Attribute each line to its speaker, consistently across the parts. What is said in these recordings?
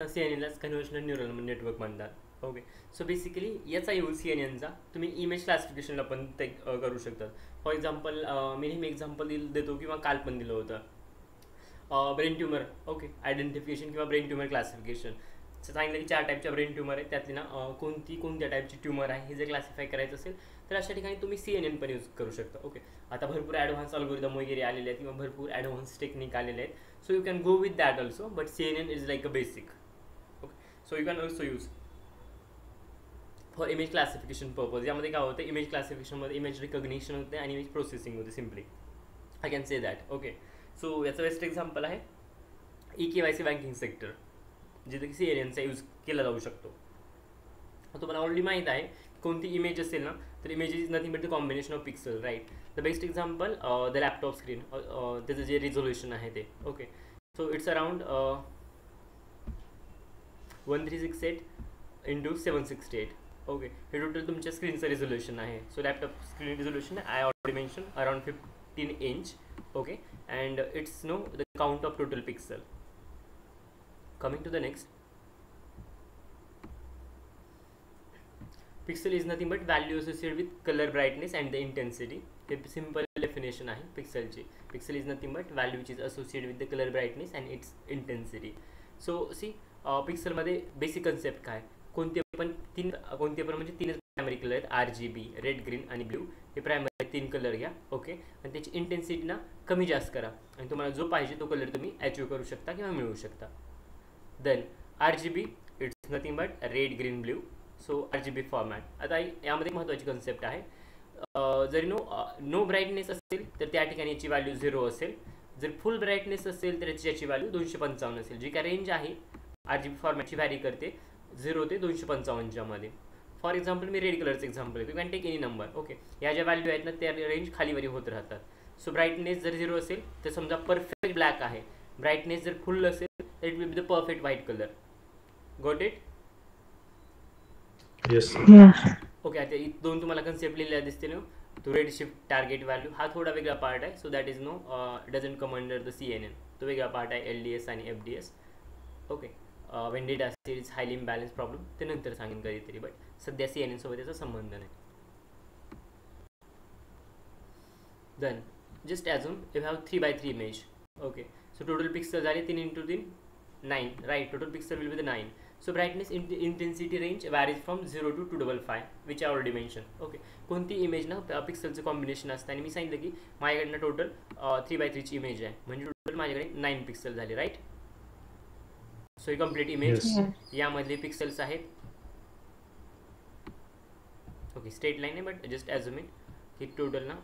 Speaker 1: CNN लाच कन्व्होल्युशनल neural network म्हणतात. Okay. So basically याचा यूज CNN चा तुम्ही इमेज क्लासिफिकेशनला पण ते करू शकतात. फॉर एक्झाम्पल मी नेहमी एक्झाम्पल देतो किंवा काल पण दिलं होतं. ब्रेन ट्यूमर, ओके, आयडेंटिफिकेशन किंवा ब्रेन ट्यूमर क्लासिफिकेशन. सांगितलं की 4 टाईपच्या ब्रेन ट्यूमर आहेत, त्यातली ना कोणत्या टाईपची ट्यूमर आहे हे जर क्लासिफाय करायचं असेल तर अशा ठिकाणी तुम्ही CNN पण यूज करू शकता. ओके. आता भरपूर ॲडव्हान्स अल्गोरिदम वगैरे आलेले आहेत किंवा भरपूर ॲडव्हान्स टेक्निक आलेले आहेत. So you can go with that also, but CNN is like a basic. Okay. So you can also use for image classification purpose. यामध्ये काय होतं, इमेज क्लासिफिकेशनमध्ये इमेज रिकग्निशन होते आणि इमेज प्रोसेसिंग होते. Simply I can say that. Okay. So याचं best example आहे EKYC banking sector, जिथे की CNN यूज केला जाऊ शकतो. तुम्हाला ऑलरेडी माहीत आहे कोणती इमेज असेल ना, तर image is nothing but the combination of pixel, right. The best example the laptop screen, त्याचं जे रिझोल्युशन आहे ते. Okay. So it's around 1368 × 768. Okay. हे टोटल तुमच्या स्क्रीनचं रिझोल्युशन आहे. So laptop screen resolution I already mention around 15 inch. Okay. And it's no the count of total pixel. Coming to the next, pixel is nothing but value associated with color brightness and the intensity. हे simple definition आहे पिक्सलची. Pixel is nothing but value which is associated with the color brightness and its intensity. So see, पिक्सलमध्ये basic concept काय, कोणते पण म्हणजे तीनच primary colour आहेत, RGB, red, green आणि ब्ल्यू. हे प्रायमरी 3 कलर घ्या. ओके. आणि त्याची इंटेन्सिटी ना कमी जास्त करा आणि तुम्हाला जो पाहिजे तो कलर तुम्ही अचीव करू शकता किंवा मिळवू शकता. Then RGB, it's nothing but red, green, blue. So RGB format. आता यामध्ये महत्त्वाची कन्सेप्ट आहे, जरी नो ब्राईटनेस असेल तर त्या ठिकाणी याची व्हॅल्यू 0 असेल. जर फुल ब्राईटनेस असेल तर याची व्हॅल्यू 255 असेल. जी काय रेंज आहे RGB फॉर्मॅटची व्हॅरी करते 0 ते 255 मध्ये. फॉर एक्झाम्पल मी रेड कलरचं एक्झाम्पल आहे, you can take any number. Okay. या ज्या व्हॅल्यू आहेत ना त्या रेंज खालीवरी होत राहतात. सो ब्राईटनेस जर 0 असेल तर समजा परफेक्ट ब्लॅक आहे. ब्राईटनेस जर फुल असेल तर it will be the perfect white colour. Got it?
Speaker 2: Yes.
Speaker 1: Okay. आता दोन तुम्हाला कन्सेप्ट लिहिलेला दिसते ना. तो रेड शिफ्ट टार्गेट व्हॅल्यू हा थोडा वेगळा पार्ट आहे. So that is no doesn't come under the CNN. तो वेगळा पार्ट आहे LDS आणि FDS. ओके. वेन डेटा असेल इज हायली इम्बॅलन्स प्रॉब्लेम, ते नंतर सांगेन कधीतरी, बट सध्या CNN सोबत त्याचा संबंध नाही. Then just assume you have 3x3 image. Okay. So total pixel झाले 3 × 3 9, right. Total pixel will be the 9. So brightness intensity range varies from 0 to 255, which I already mention. Okay. कोणती image ना पिक्सलचं combination असतं आणि मी सांगितलं की माझ्याकडनं total 3x3 ची इमेज आहे, म्हणजे टोटल माझ्याकडे 9 पिक्सल झाले, राईट. सो ही कम्प्लीट इमेज. यामधले पिक्सल्स आहेत, ओके, स्ट्रेट लाईन आहे but just assume it, he total ना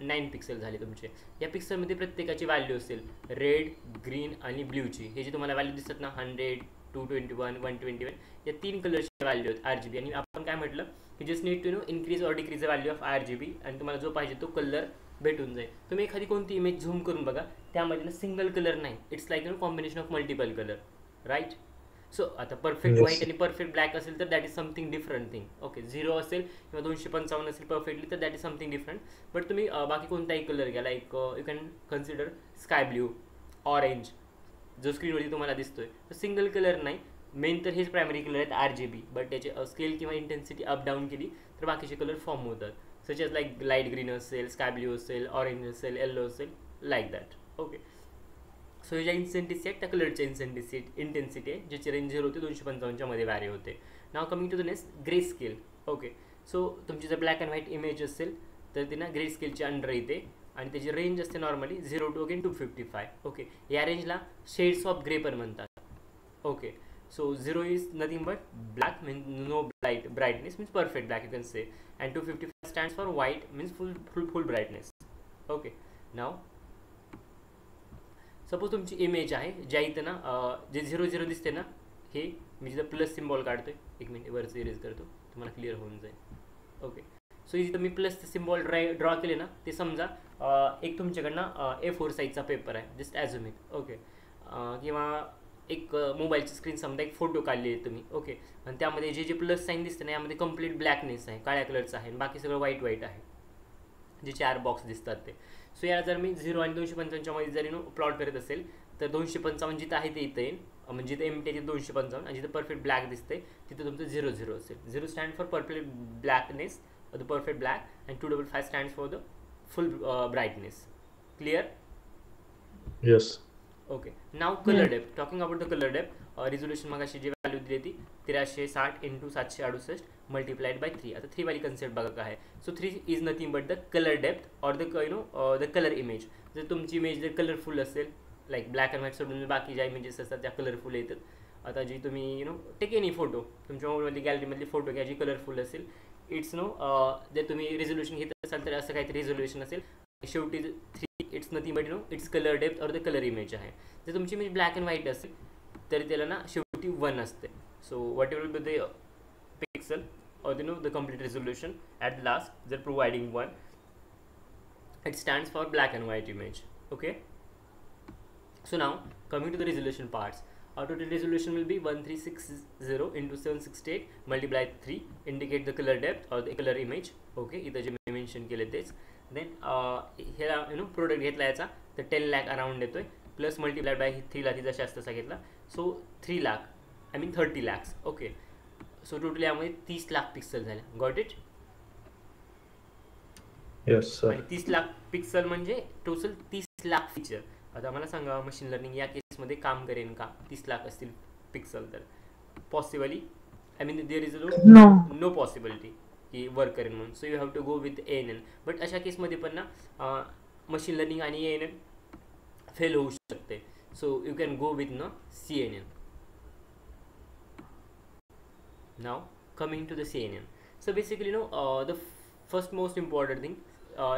Speaker 1: 9 पिक्सल झाले तुमचे. या पिक्सलमध्ये प्रत्येकाची व्हॅल्यू असेल रेड, ग्रीन आणि ब्ल्यूची. हे जे तुम्हाला व्हॅल्यू दिसतात ना 100, 221, 121, या 3 कलरची व्हॅल्यू आहेत RGB. आणि आपण काय म्हटलं की just need to know increase or decrease the value of RGB आणि तुम्हाला जो पाहिजे तो कलर भेटून जाईल. तुम्ही एखादी कोणती इमेज झूम करून बघा, त्यामध्ये ना सिंगल कलर नाही, it's like combination of multiple colour, right. So आता परफेक्ट व्हाईट आणि परफेक्ट ब्लॅक असेल तर that is something different thing. Okay. 0 असेल किंवा 255 असेल परफेक्टली तर that is something different. But तुम्ही बाकी कोणताही कलर घ्या, like you can consider sky blue, orange, जो स्क्रीनवरती तुम्हाला दिसतोय, तर सिंगल कलर नाही, मेन तर हेच प्रायमरी कलर आहेत RGB, बट त्याचे स्केल किंवा इंटेन्सिटी अप डाऊन केली तर बाकीचे कलर फॉर्म होतात, such as like light green असेल, स्काय ब्ल्यू असेल, ऑरेंज असेल, येलो असेल, लाईक दॅट. ओके. सो हे ज्या इंटेन्सिटी आहेत त्या कलरच्या इंटेन्सिटी आहे, ज्याची रेंज 0 ते 255 मध्ये वॅरी होते. Now coming to the next, grey scale. Okay. So तुमची जर ब्लॅक अँड व्हाईट इमेज असेल तर ती ना ग्रे स्केलची अंडर येते आणि त्याची रेंज असते नॉर्मली 0 to 255. ओके. या रेंजला शेड्स ऑफ ग्रे पण म्हणतात. Okay. So 0 is nothing but black, means no brightness, means perfect black you can say, and 255 stands for white, means full brightness. Okay. Now suppose तुमची image आहे ज्या इथं ना जे 0 दिसते ना, हे मी जिथं प्लस सिम्बॉल काढतोय, एक मिनिट वरचं इरेज करतो तुम्हाला क्लिअर होऊन जाईल. ओके. सो जिथं मी प्लस सिम्बॉल ड्रॉ केले ना, ते समजा एक तुमच्याकडनं A4 साईजचा पेपर आहे, जस्ट ॲझ्युम इट. ओके. किंवा एक मोबाईलची स्क्रीन समजा एक फोटो काढली आहे तुम्ही. ओके. आणि त्यामध्ये जे प्लस साईन दिसते ना, यामध्ये कंप्लीट ब्लॅकनेस आहे, काळ्या कलरचं आहे, बाकी सगळं व्हाईट आहे, जे 4 बॉक्स दिसतात ते. सो याला जर मी 0 आणि 255 मध्ये जरी प्लॉट करत असेल तर 255 जिथं आहे ते इथं येईल, म्हणजे जिथे एम टी आहे 255 आणि जिथे परफेक्ट ब्लॅक दिसते तिथे तुमचं 00 असेल. 0 stand for perfect blackness, the perfect black, and 255 stands for the full brightness. Clear?
Speaker 2: Yes.
Speaker 1: Okay. Now colour depth. Talking about the colour depth, resolution मग अशी जी व्हॅल्यू दिली ती 1360 × 768 मल्टिप्लाइड बाय 3. आता 3 वाली कन्सेप्ट बघा काय आहे. So 3 is nothing but the colour depth or the the colour image. जर तुमची इमेज जर कलरफुल असेल, लाईक ब्लॅक अँड व्हाईट सोडून बाकी ज्या इमेजेस असतात त्या कलरफुल येतात. आता जी तुम्ही टेक एनी फोटो, तुमच्या मोबाईलमधली गॅलरीमधली फोटो घ्या जी कलरफुल असेल, इट्स जर तुम्ही रिझोल्युशन घेत असाल तर असं काहीतरी रिझोल्युशन असेल. शेवटी 3 it's nothing but its colour depth or the colour image आहे. जर तुमची इमेज ब्लॅक अँड व्हाईट असेल तर त्याला ना शेवटी 1 असते. So what ever be the pixel or the complete resolution at last they're providing 1, it stands for black and white image. Okay, so now coming to the resolution parts, our total resolution will be 1360 into 768 multiplied 3, indicate the color depth or the color image. Okay, इथं जे मी mention केले तेच. Then ह्याला product घेतला याचा तर 10 lakh around येतोय, plus multiplied by 3 lakh तिचा जास्त असा घेतला, so 3 lakh I mean 30 lakhs. Okay, so total यामध्ये 30 लाख पिक्सल झाले. Got it?
Speaker 2: Yes, sir.
Speaker 1: आणि 30 लाख पिक्सल म्हणजे टोटल 30 लाख फीचर. आता मला सांगा मशीन लर्निंग या केसमध्ये काम करेन का 30 लाख असतील पिक्सल? तर possibly I mean there is no possibility की वर्क करेन म्हणून. So you have to go with ANN. But अशा केसमध्ये पण ना मशीन लर्निंग आणि ANN फेल होऊ शकते. So you can go with CNN. Now coming to the CNN. So basically the first most important thing,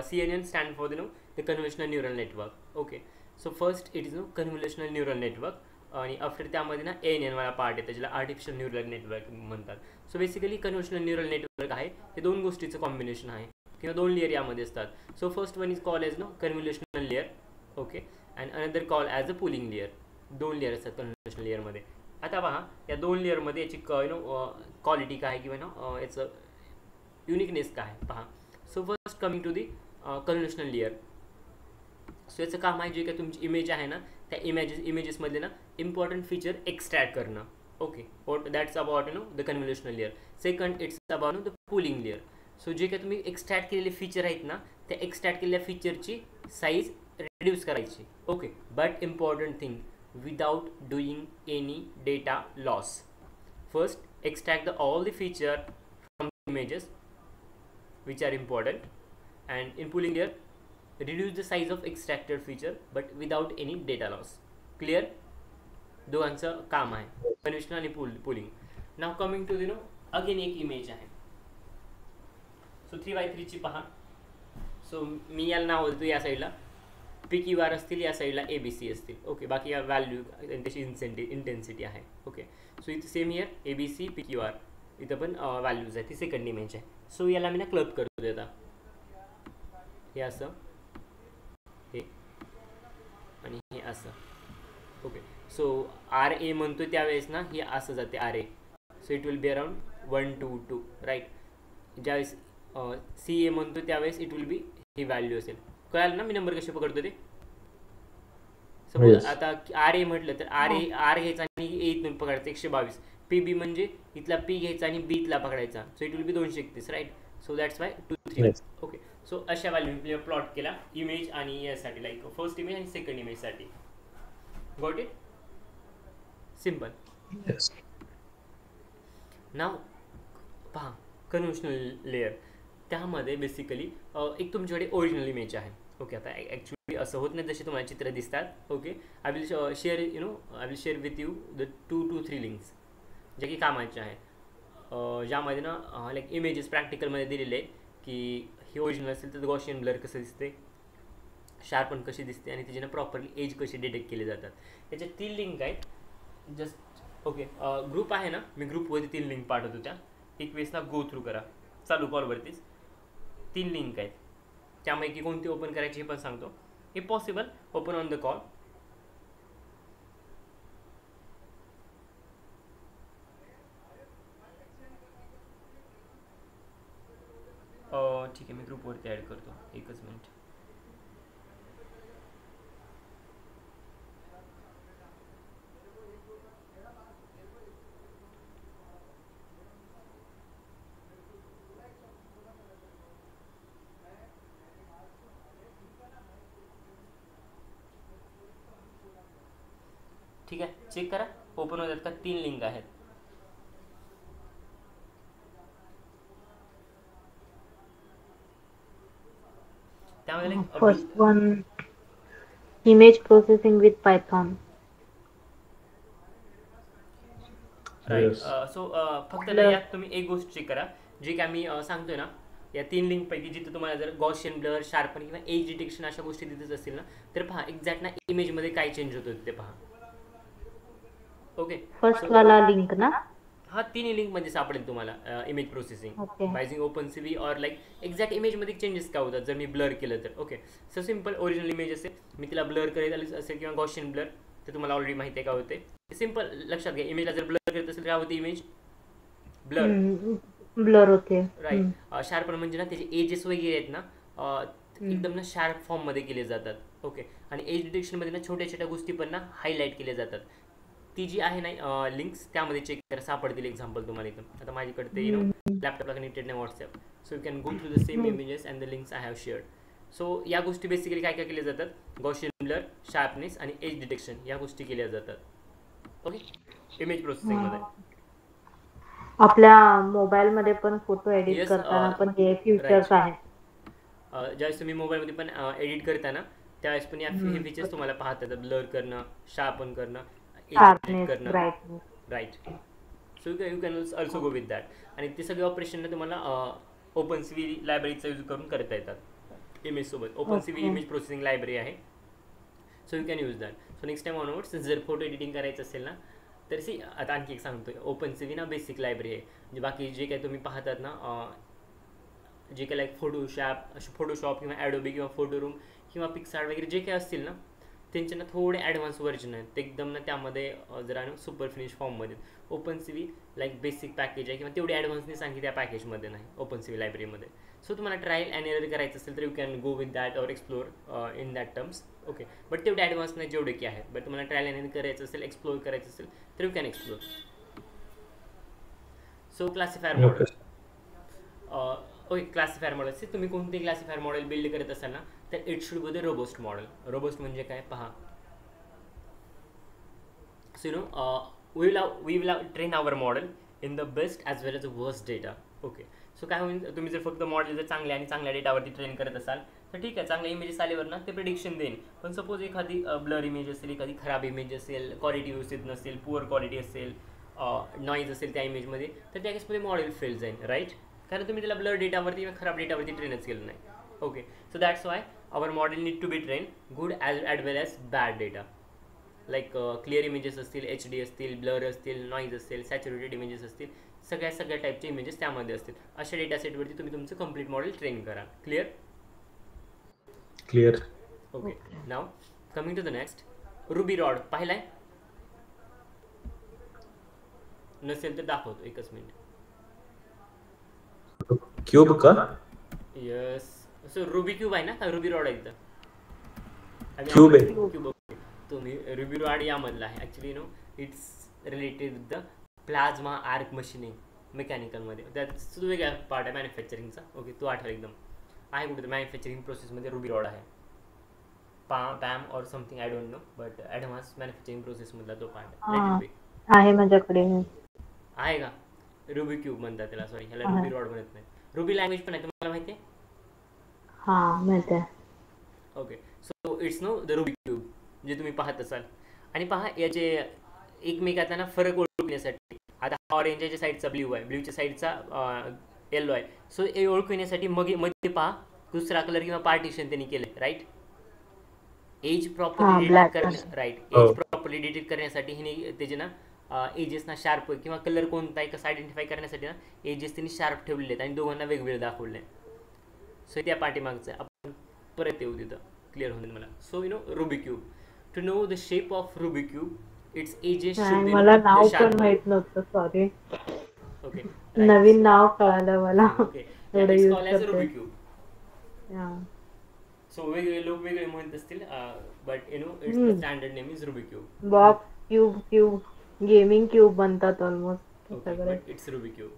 Speaker 1: CNN stand for the convolutional neural network. Okay, so first it is convolutional neural network आणि after त्यामध्ये ना ANN वाला part आहे ज्याला artificial neural network म्हणतात. So basically कन्व्होल्युशनल neural network आहे हे 2 गोष्टीचं कॉम्बिनेशन आहे किंवा 2 लेअर यामध्ये असतात. So first one is call as convolutional layer. Okay, and another call as a pooling layer. 2 layer असतात कन्व्होल्युशनल लेअरमध्ये. आता पहा या 2 लेअरमध्ये याची क्वालिटी काय किंवा याचं युनिकनेस काय पहा. So first coming to the convolutional layer. So याचं काम आहे जे काय तुमची इमेज आहे ना त्या इमेजेसमधले ना इम्पॉर्टंट फीचर एक्स्ट्रॅक्ट करणं. Okay, what that's about the convolutional layer. Second it's about the pooling layer. So जे काय तुम्ही एक्स्ट्रॅक्ट केलेले फीचर आहेत ना त्या एक्स्ट्रॅक्ट केलेल्या फीचरची साईज रिड्यूस करायची. Okay, but important thing, without doing any data loss. First extract all the feature from the images which are important, and in pooling layer reduce the size of extracted feature but without any data loss. Clear? दोघांचं काम आहे convolution आणि pooling. Now coming to again एक image आहे. So 3x3 ची पहा. So मी याला नाव देतो या साईडला PQR असतील, या साईडला ABC असतील. ओके, बाकी या व्हॅल्यू त्याची इंटेन्सिटी आहे. ओके, सो इथं सेम इयर ABC PQR इथं पण व्हॅल्यूज आहे. ती सेकंड इमेज आहे. सो याला मी ना क्लब करतो देता हे असं हे आणि हे असं. ओके, सो RA म्हणतो त्यावेळेस ना हे असं जाते RA. So it will be around 1 2 2 right. ज्यावेळेस CA म्हणतो त्यावेळेस इट विल बी ही व्हॅल्यू असेल. कळालं ना मी नंबर कसे पकडतो ते? सपोज आता RA म्हटलं तर R घ्यायचा आणि A इथून पकडायचं 122. PB म्हणजे इथला P घ्यायचा आणि B इथला पकडायचा. So it will be 231 right. So that's why 2 3. Okay, so अशा व्हॅल्यू प्लॉट केला इमेज आणि यासाठी, लाईक फर्स्ट इमेज आणि सेकंड इमेजसाठी. Got it? सिम्पल. नाव पहा कन्व्होल्युशनल लेअर. त्यामध्ये बेसिकली एक तुमच्याकडे ओरिजिनल इमेज आहे. ओके, आता ॲक्च्युली असं होत नाही जसे तुम्हाला चित्र दिसतात. Okay, I will share I will share with you the 2 to 3 links जे की कामाचे आहेत, ज्यामध्ये ना लाईक इमेजेस प्रॅक्टिकलमध्ये दिलेले आहे की हे ओरिजिनल असेल तर गॉसियन ब्लर कसं दिसते, शार्पन कशी दिसते आणि त्याची ना प्रॉपरली एज कशी डिटेक्ट केले जातात. त्याच्या 3 लिंक आहेत. जस्ट ओके, ग्रुप आहे ना, मी ग्रुपवरती 3 लिंक पाठवतो. त्या एक वेळेस ना गो थ्रू करा चालू कॉलवरतीच. 3 लिंक आहेत, त्यापैकी कोणती ओपन करायची हे पण सांगतो. If possible open on the call. ठीक आहे, मी ग्रुपवरती ॲड करतो. एकच मिनिट. ठीक आहे, चेक करा ओपन होतात का. 3 लिंक आहेत. त्यामध्ये
Speaker 3: first one image processing with Python.
Speaker 1: Right.
Speaker 2: Yes.
Speaker 1: So फक्त ना यात तुम्ही एक गोष्ट चेक करा, जी की आम्ही सांगतोय ना, या 3 लिंक पैकी जिथे तुम्हाला जर गॉसियन ब्लर, शार्पन किंवा एज डिटेक्शन अशा गोष्टी तिथेच असतील ना, तर पहा एक्झॅक्ट ना इमेजमध्ये काय चेंज होतो ते पहा. ओके,
Speaker 3: फर्स्ट वाला लिंक ना.
Speaker 1: हा 3 लिंक मध्ये सापडेल तुम्हाला image processing
Speaker 3: okay.
Speaker 1: Biasing open CV और लाईक एक्झॅक्ट इमेजमध्ये चेंजेस काय होतात जर मी ब्लर केलं तर. Okay, so simple original image असेल, मी तिला ब्लर करायचं असेल किंवा गॉसियन ब्लर, ते तुम्हाला ऑलरेडी माहिती आहे काय होते. सिम्पल लक्षात घ्या, इमेजला जर ब्लर करत असेल काय होते, इमेज ब्लर.
Speaker 3: ब्लर होते.
Speaker 1: राईट. शार्पन म्हणजे ना त्याचे एजेस वगैरे आहेत ना एकदम ना शार्प फॉर्ममध्ये केले जातात. ओके, आणि एज डिटेक्शनमध्ये ना छोट्या छोट्या गोष्टी पण ना हायलाईट केल्या जातात. ती जी आहे ना लिंक्स त्यामध्ये चेक करा, सापडतील एक्झाम्पल तुम्हाला इथं. आता माझ्याकडे ते लॅपटॉपला कनेक्टेड नाही WhatsApp, so you can go through the same images and the links I have shared. So या गोष्टी बेसिकली काय काय केल्या जातात, गॉसियन ब्लर, शार्पनेस आणि एज डिटेक्शन या गोष्टी केल्या जातात. ओके, इमेज प्रोसेसिंगमध्ये.
Speaker 3: आपल्या मोबाईल मध्ये पण फोटो एडिट
Speaker 1: Yes,
Speaker 3: करताना पण हे फीचर्स आहेत.
Speaker 1: ज्यावेळेस तुम्ही मोबाईलमध्ये पण एडिट करताना त्यावेळेस पण हे फीचर्स तुम्हाला पाहता येतात, ब्लर करणं, शार्पन करणं, एडिट
Speaker 3: शार्पनेस,
Speaker 1: करणं.
Speaker 3: Brightness.
Speaker 1: Right. So you can also go with that. आणि ते सगळे ऑपरेशन तुम्हाला ओपन सीव्ही लायब्ररीचा यूज करून करता येतात इमेज सोबत. Open CV image processing library आहे, so you can use that. So next time onwards जर फोटो एडिटिंग करायचं असेल ना, तर आता आणखी एक सांगतोय, ओपन सीव्ही ना बेसिक लायब्ररी आहे. म्हणजे बाकी जे काही तुम्ही पाहतात ना, जे काही लाईक फोटोशॉप किंवा ॲडोबी किंवा फोटोरूम किंवा पिक्सार्ट वगैरे जे काही असतील ना, त्यांचे ना थोडे ॲडव्हान्स व्हर्जन आहेत, ते एकदम ना त्यामध्ये जरा सुपर फिनिश फॉर्ममध्ये. Open CV like basic package आहे किंवा तेवढी ॲडव्हान्सने सांगितली त्या पॅकेजमध्ये नाही ओपन सीव्ही लायब्ररीमध्ये. सो तुम्हाला ट्रायल अँड एरर करायचं असेल तर you can go with that or explore in that terms. Okay, but तेवढे ॲडव्हान्स नाही जेवढे की आहेत. बट तुम्हाला ट्रायल अँड एरर करायचं असेल, एक्सप्लोर करायचं असेल तर you can explore. So classifier model. Okay, classifier model तुम्ही कोणते क्लासिफायर मॉडेल बिल्ड करत असाल ना, तर it should be the robust model. Robust म्हणजे काय पहा. So you no we will train our model in the best as well as the worst data. Okay, so काय होईल, तुम्ही जर फक्त मॉडेल जर चांगल्या आणि चांगल्या डेटावरती ट्रेन करत असाल तर ठीक आहे, चांगल्या इमेजेस आल्यावर ना ते प्रिडिक्शन देईन. पण सपोज एखादी ब्लर इमेज असेल, एखादी खराब इमेज असेल, क्वालिटी व्यवस्थित नसेल, पुअर क्वालिटी असेल, नॉईज असेल त्या इमेजमध्ये, तर त्या केसमध्ये मॉडेल फेल जाईल. राईट, कारण तुम्ही त्याला ब्लर डेटावरती किंवा खराब डेटावरती ट्रेनच केलं नाही. Okay, so that's why our model need to be train good as well as bad data. Like clear images असतील, HD असतील, ब्लर असतील, नॉईज असेल, सॅच्युरेटेड इमेजेस असतील, सगळ्या टाईपचे इमेजेस त्यामध्ये असतील. अशा डेटा सेटवरती तुम्ही तुमचं कंप्लीट मॉडेल ट्रेन करा. Clear?
Speaker 2: Clear.
Speaker 1: Okay, now coming to the next, ruby rod पाहिलाय? नसेल तर दाखवतो, एकच मिनिट.
Speaker 2: Cube का?
Speaker 1: यस, सो रुबी क्यूब आहे ना, का रुबी रॉड आहे इथं?
Speaker 2: Cube आहे.
Speaker 1: क्यूब. तुम्ही रुबी रॉड यामधला आहे actually. No, it's related with the plasma arc machining मेकॅनिकलमध्ये. त्यात वेगळा पार्ट आहे मॅन्युफॅक्चरिंगचा. ओके, तो आठवला एकदम आहे कुठे मॅन्युफॅक्चरिंग प्रोसेसमध्ये रुबी रॉड आहे. PAM or something I don't know, but advance manufacturing प्रोसेसमधला तो पार्ट
Speaker 3: आहे माझ्याकडे.
Speaker 1: आहे का? रुबी क्यूब म्हणतात त्याला, सॉरी ह्याला रुबी रॉड म्हणत नाही. रुबी लँग्वेज पण आहे, तुम्हाला माहिती आहे?
Speaker 3: हां, माहिती आहे.
Speaker 1: Okay, so it's no the ruby cube जे तुम्ही पाहत असाल. आणि पहा याचे एकमेकांना फरक ओळखण्यासाठी, आता ऑरेंजच्या साईडचा ब्ल्यू आहे, ब्ल्यूच्या साईडचा येलो आहे. सो हे ओळखण्यासाठी मध्ये पहा दुसरा कलर किंवा पार्टिशन त्यांनी केलं. राईट, एज प्रॉपरली डिटेक्ट करण्या राईट एज प्रॉपरली डिटेक्ट करण्यासाठी हिने त्याचे ना एजेसना शार्प किंवा कलर कोणता आहे कसं आयडेंटिफाय करण्यासाठी ना एजेस त्यांनी शार्प ठेवलेले आहेत आणि दोघांना वेगवेगळे दाखवले. सो त्या पाठीमागचं आपण परत येऊ तिथं, क्लिअर होईल मला. So you know ruby cube, to know the shape of ruby cube its edges should be
Speaker 3: मला नाव पण माहित नव्हतं, सॉरी.
Speaker 1: ओके,
Speaker 3: नवीन नाव कळालं मला.
Speaker 1: Okay, it's called as ruby cube. So वेगवेगळे लोक वेगळे म्हणत असतील, but you know it's the standard name is ruby cube.
Speaker 3: Box cube, gaming cube बनतात ऑलमोस्ट
Speaker 1: सगळे. It's ruby cube.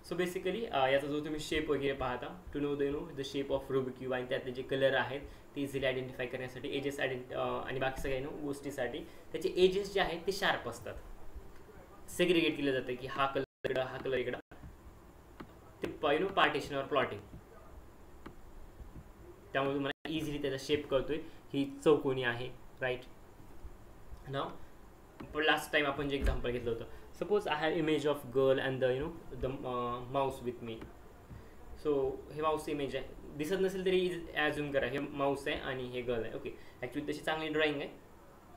Speaker 1: So basically याचा जो तुम्ही शेप वगैरे पाहता, to know the shape of Rubik cube आणि त्यातले जे कलर आहेत ते इझिली आयडेंटिफाय करण्यासाठी, एजेस आणि बाकी सगळ्या गोष्टीसाठी त्याचे एजेस जे आहेत ते शार्प असतात. सेग्रिगेट केलं जातं की हा कलर इकडं, हा कलर इकडं, ते पार्टिशन और प्लॉटिंग. त्यामुळे तुम्हाला इझिली त्याचा शेप कळतोय, ही चौकोनी आहे. राईट. नाव लास्ट टाइम आपण जे एक्झाम्पल घेतलं होतं, suppose I have image of girl and the Mouse with me. So हे माऊस इमेज आहे, दिसत नसेल तरी ॲज्युम करा हे माऊस आहे आणि हे गर्ल आहे. ओके, ॲक्च्युली तशी चांगली ड्रॉइंग आहे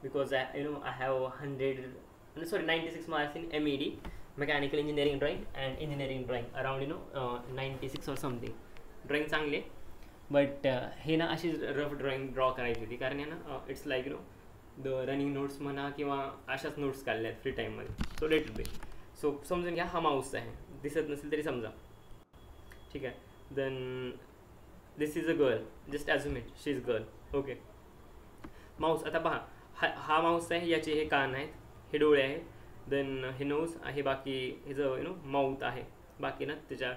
Speaker 1: because I have 96 marks in MED, mechanical engineering drawing and engineering drawing, around 96 और समथिंग. ड्रॉइंग चांगली आहे, बट हे ना अशी रफ ड्रॉइंग ड्रॉ करायची होती, कारण आहे ना it's like the running notes म्हणा किंवा अशाच नोट्स काढल्या आहेत फ्री टाईममध्ये. सो लेट बी. सो समजून घ्या हा माऊस आहे, दिसत नसेल तरी समजा. ठीक आहे. Then this is a girl, just assume it she is girl. Okay. Mouse आता पहा, हा माऊस आहे, याचे हे कान आहेत, हे डोळे आहेत, देन हे नोज आहे, बाकी हे जो माउथ आहे, बाकी ना त्याच्या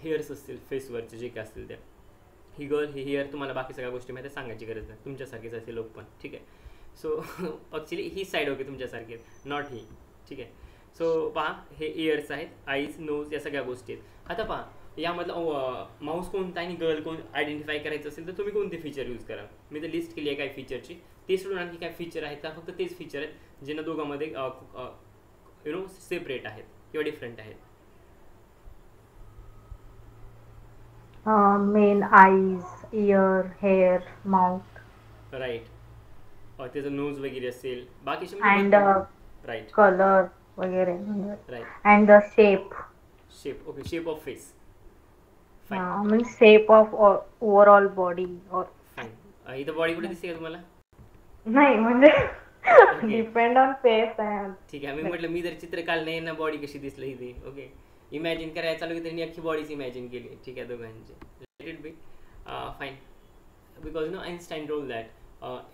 Speaker 1: हेअर्स असतील फेसवरचे जे काय असतील त्या. ही गर्ल, ही हेअर, तुम्हाला बाकी सगळ्या गोष्टी माहिती सांगायची गरज नाही, तुमच्यासारखेच असे लोक पण. ठीक आहे. सो ॲक्च्युली ही साईड ओके तुमच्यासारखी, नॉट ही. ठीक आहे. सो पहा, हे इयर्स आहेत, आईज, नोज, या सगळ्या गोष्टी आहेत. आता पहा यामधलं माऊस कोणता आणि गर्ल कोण आयडेंटिफाय करायचं असेल तर तुम्ही कोणते फीचर यूज करा. मी तर लिस्ट केली आहे काय फीचरची, ते सोडून आणखी काय फीचर आहेत का, फक्त तेच फीचर आहेत जे ना दोघांमध्ये सेपरेट आहेत किंवा डिफरंट आहेत.
Speaker 3: Main eyes, ear, hair, mouth.
Speaker 1: Right. त्याचं नोज वगैरे असेल, बाकी
Speaker 3: अँड
Speaker 1: राईट
Speaker 3: कलर वगैरे,
Speaker 1: right.
Speaker 3: And the shape.
Speaker 1: Shape. Okay, shape of face.
Speaker 3: Means shape of overall body.
Speaker 1: Fine. इथं बॉडी कुठे दिसते का तुम्हाला?
Speaker 3: नाही म्हणजे डिपेंड ऑन फेस.
Speaker 1: ठीक आहे. मी म्हटलं मी जर चित्र काढलं नाही ना बॉडी कशी दिसली इथे. ओके, इमॅजिन करायला चालू की त्यांनी अख्खी बॉडीच इमॅजिन केली. ठीक आहे, दोघांची. Let it be. Fine. Because Einstein role that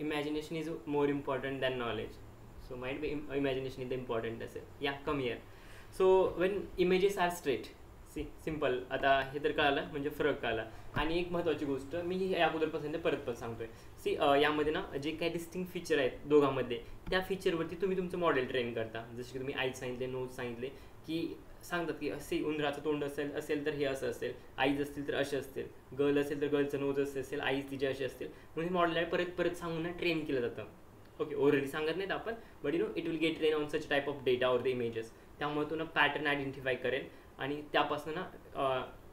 Speaker 1: imagination is more important than knowledge. So might be imagination is the important असेल. या come here. So when images are straight, simple. आता हे तर कळालं, म्हणजे फरक कळाला. आणि एक महत्त्वाची गोष्ट मी या अगोदरपासून परत सांगतोय. यामध्ये ना जे काही डिस्टिंग फीचर आहेत दोघांमध्ये, त्या फीचरवरती तुम्ही तुमचं मॉडेल ट्रेन करता. जसे की तुम्ही आईज सांगितले, नोज सांगितले, की सांगतात की असे उंदराचं तोंड असेल तर हे असं असेल, आईज असतील तर असे असतील, गर्ल असेल तर गर्लचं नोज असेल, आईज तिचे असे असतील. म्हणून मॉडेल परत सांगून ना ट्रेन केलं जातं. ओके, ओरली सांगत नाहीत आपण, but it will get train on such type of data or the images. त्यामुळे तो ना पॅटर्न आयडेंटिफाय करेल आणि त्यापासून ना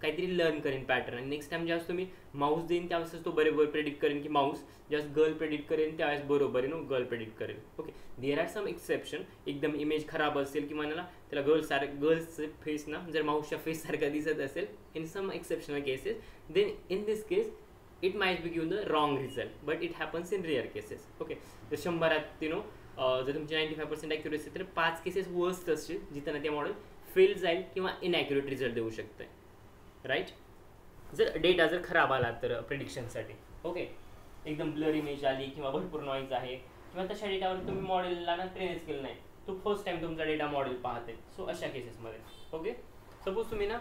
Speaker 1: काहीतरी लर्न करेन पॅटर्न. आणि नेक्स्ट टाइम ज्यावेळेस तुम्ही माऊस देईन त्यावेळेस तो बरोबर प्रेडिक्ट करेन की माऊस, ज्यावेळेस गर्ल प्रेडिक्ट करेन त्यावेळेस बरोबर गर्ल प्रेडिक्ट करेल. Okay, there are some exception. एकदम इमेज खराब असेल किंवा ना त्याला गर्ल्सचे फेस ना जर माऊसच्या फेससारखा दिसत असेल, in some exceptional cases, then in this case it might be given the wrong result, but it happens in rare cases. Okay, तर 100त जर तुमची 95% ॲक्युरेसी तर 5 केसेस वर्स्ट असतील जिथं ना ते मॉडेल फेल जाईल किंवा इनॲक्युरेट रिझल्ट देऊ शकतं. राईट. जर डेटा जर खराब आला तर प्रिडिक्शनसाठी. ओके, एकदम ब्लर इमेज आली किंवा भरपूर नॉईज आहे किंवा तशा डेटावर तुम्ही मॉडेलला ना ट्रेनच केलं नाही, तो फर्स्ट टाइम तुमचा डेटा मॉडेल पाहते. सो अशा केसेसमध्ये. ओके, सपोज तुम्ही ना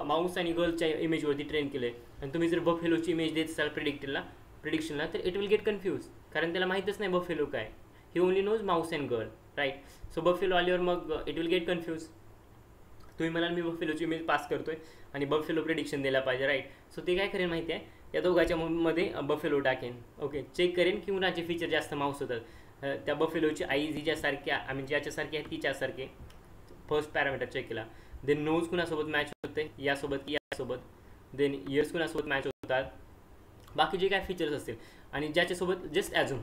Speaker 1: माऊस आणि गर्लच्या इमेजवरती ट्रेन केले आणि तुम्ही जर बफेलोची इमेज देत असाल प्रिडिक्शनला, तर इट विल गेट कन्फ्यूज, कारण त्याला माहीतच नाही बफेलो काय. He only knows mouse and girl. Right. So buffalo आल्यावर मग इट विल गेट कन्फ्यूज. तुम्ही म्हणाल मी बफेलोची इमेज पास करतोय आणि बफेलो प्रिडिक्शन द्यायला पाहिजे. राईट. सो ते काय करेन माहिती आहे, या दोघांच्या मध्ये बफेलो टाकेन. ओके, चेक करेन की कुणाचे फीचर जास्त माऊस होतात. त्या बफेलोची आईज हिच्यासारख्या, आय मीन ज्याच्यासारखे आहे तिच्यासारखे फर्स्ट पॅरामीटर चेक केला. देन नोज कुणासोबत मॅच होते, यासोबत की यासोबत. देन इयर्स कुणासोबत मॅच होतात, बाकी जे काय फीचर्स असतील. आणि ज्याच्यासोबत जस्ट ॲझूम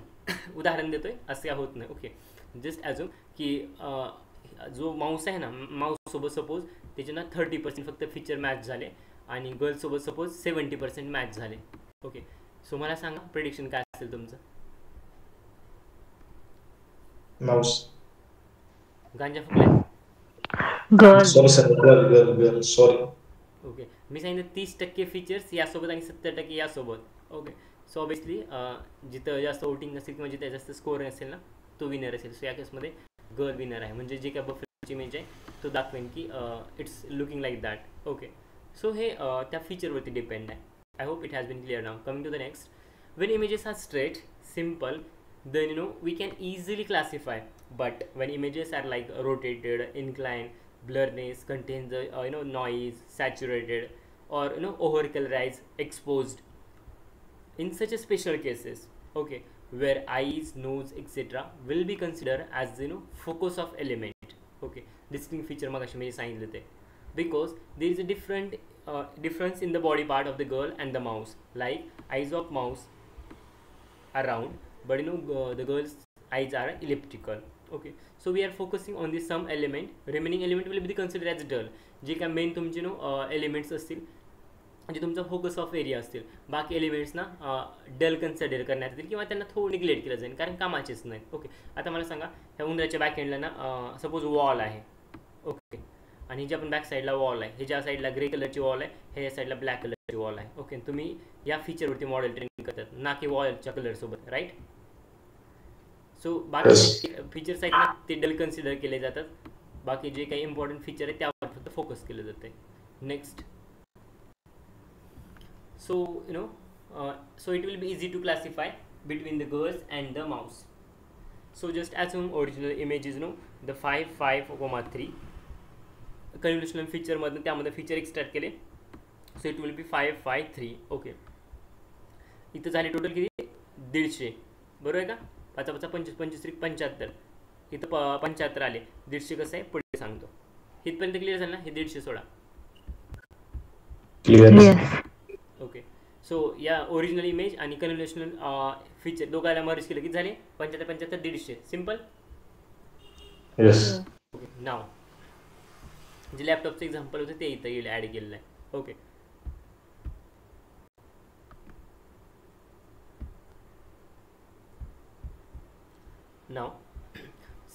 Speaker 1: उदाहरण देतोय, असे होत नाही. ओके, जस्ट ॲझूम की जो माऊस आहे ना, माऊससोबत सपोज त्याचे ना 30% फक्त फीचर मॅच झाले आणि गर्ल्ससोबत सपोज 70% मॅच झाले. ओके, सो मला सांगा प्रिडिक्शन काय असेल तुमचं?
Speaker 2: माऊस.
Speaker 1: गांजा फुकलाय?
Speaker 2: सॉरी.
Speaker 1: ओके, मी सांगितलं 30% फीचर्स यासोबत आणि 70% यासोबत. ओके, सो ऑब्वियसली जिथं जास्त वोटिंग असेल किंवा जिथं जास्त स्कोर असेल ना तो विनर असेल. सो या केसमध्ये गर्ल विनर आहे, म्हणजे जे काय बफेलोची इमेज आहे तो दाखवेन की it's looking like that. Okay, so हे त्या फीचरवरती डिपेंड आहे. I hope it has been clear now. Coming to the next, when images are straight, simple, then we can easily classify. But when images are like rotated, inclined, blurriness, contains the noise, saturated, or over colorized, exposed, in such a special cases, okay, where eyes, nose, etc. will be considered as focus of element. Okay, distinct feature magashi मी सांगितलं ते, because there is a difference in the body part of the girl and the mouse. Like eyes of mouse are round, but the girl's eyes are elliptical. Okay, so we are focusing on the some element, remaining element will be considered as dull. जे काय main तुमचे elements असतील, म्हणजे तुमचा focus of area असतील, बाकी एलिमेंट्सना dull consider करण्यात येतील किंवा त्यांना थोडं निग्लेक्ट केलं जाईल, कारण कामाचेच नाहीत. ओके, आता मला सांगा, ह्या उंदराच्या बॅक एंडला ना सपोज वॉल आहे. ओके, आणि जे आपण बॅक साईडला वॉल आहे, हे ज्या साईडला ग्रे कलरची वॉल आहे, ह्या साईडला ब्लॅक कलरची वॉल आहे. ओके, तुम्ही या फीचरवरती मॉडेल ट्रेनिंग करतात, ना की वॉलच्या कलरसोबत, राईट? सो बाकी फीचर्स आहेत ना ते डल कन्सिडर केले जातात, बाकी जे काही इम्पॉर्टंट फीचर आहे त्यावर फक्त फोकस केलं जाते. Next, so so it will be easy to classify between the girls and the mouse. So just assume original image is the 5,5,3 convolutional feature मधून त्यामध्ये फीचर एक्सट्रॅक्ट केले, so it will be 5,5,3. Okay, इथं झाले total किती? 150. बरोबर आहे का? 5 5 25 25 75. इथं 75 आले. 150 कसं आहे पुढे सांगतो. इथपर्यंत क्लिअर झालं ना? हे 150 सोडा.
Speaker 2: Clear.
Speaker 1: ओके, सो या ओरिजिनल इमेज आणि कन्व्हेन्शनल फीचर दोघांना मर्ज केलं की झाले 75 75 150. सिम्पल.
Speaker 2: Yes.
Speaker 1: ओके, नाव जे लॅपटॉपचं एक्झाम्पल होतं ते इथं येईल, ॲड केलेलं आहे. Okay, now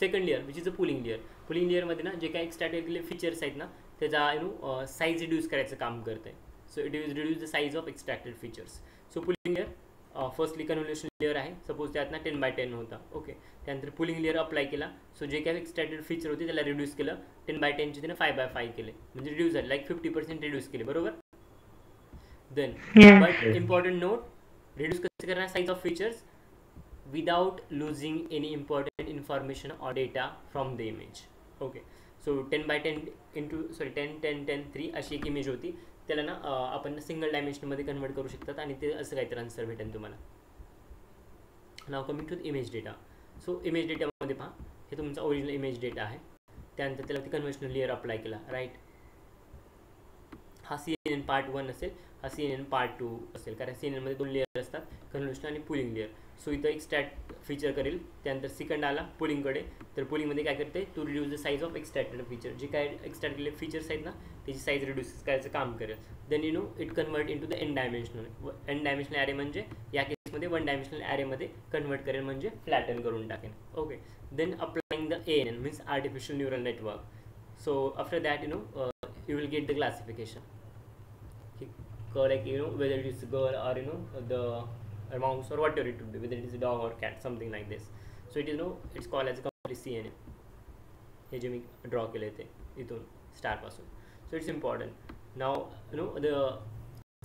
Speaker 1: second layer which is a pooling layer. Pooling लेअरमध्ये ना जे काही एक्स्ट्रॅक्ट केलेले फीचर्स आहेत ना त्याचा साईज रिड्यूस करायचं काम करतं आहे. So it will reduce the size of extracted features. So pulling layer, firstly convolution layer आहे, सपोज त्यात ना 10x10 होता. ओके, त्यानंतर पुलिंग लेअर अप्लाय केला, सो जे काही एक्सट्रॅक्टेड फीचर होते त्याला रिड्यूस केलं, 10x10चे त्याने 5x5 केले, म्हणजे रिड्यूस झाले, लाईक 50% रिड्यूस केले. बरोबर? Then but important note, reduce कसे करणार size of features without losing any important information or data from the image. Okay, so 10x10 into 10 अशी एक इमेज होती, त्याला ना आपण सिंगल डायमेन्शनमध्ये कन्वर्ट करू शकतात आणि ते असं काहीतरी आन्सर भेटेल तुम्हाला. Now coming to image data. So image डेटामध्ये पहा, हे तुमचा ओरिजिनल इमेज डेटा आहे, त्यानंतर त्याला ती कन्व्हेन्शनल लेअर अप्लाय केला, राईट? हा CNN पार्ट 1 असेल, हा CNN पार्ट 2 असेल, कारण CNN मध्ये 2 लेअर असतात, कन्व्हेन्शनल आणि पुलिंग लेअर. सो इथं एक्स्ट्रॅक्ट फीचर करेल, त्यानंतर सेकंड आला पुलिंगकडे, तर पुलिंगमध्ये काय करते, to reduce the size of extracted feature, जे काय एक्स्ट्रॅक्ट केलेले फीचर्स आहेत ना त्याची साईज रिड्यूस करायचं काम करेल. Then it convert into the N dimensional array, म्हणजे या केसमध्ये 1 डायमेन्शनल ॲरेमध्ये कन्वर्ट करेल, म्हणजे फ्लॅटन करून टाकेल. Okay, then applying the ANN means artificial neural network. So after that you will get the classification, like whether it is a girl or the mouse or whatever it would be, whether it is a dog or cat, something like this. So it is it's called as a complete CNN. हे जे मी draw केले ते इथून star पासून. So it's important. Now the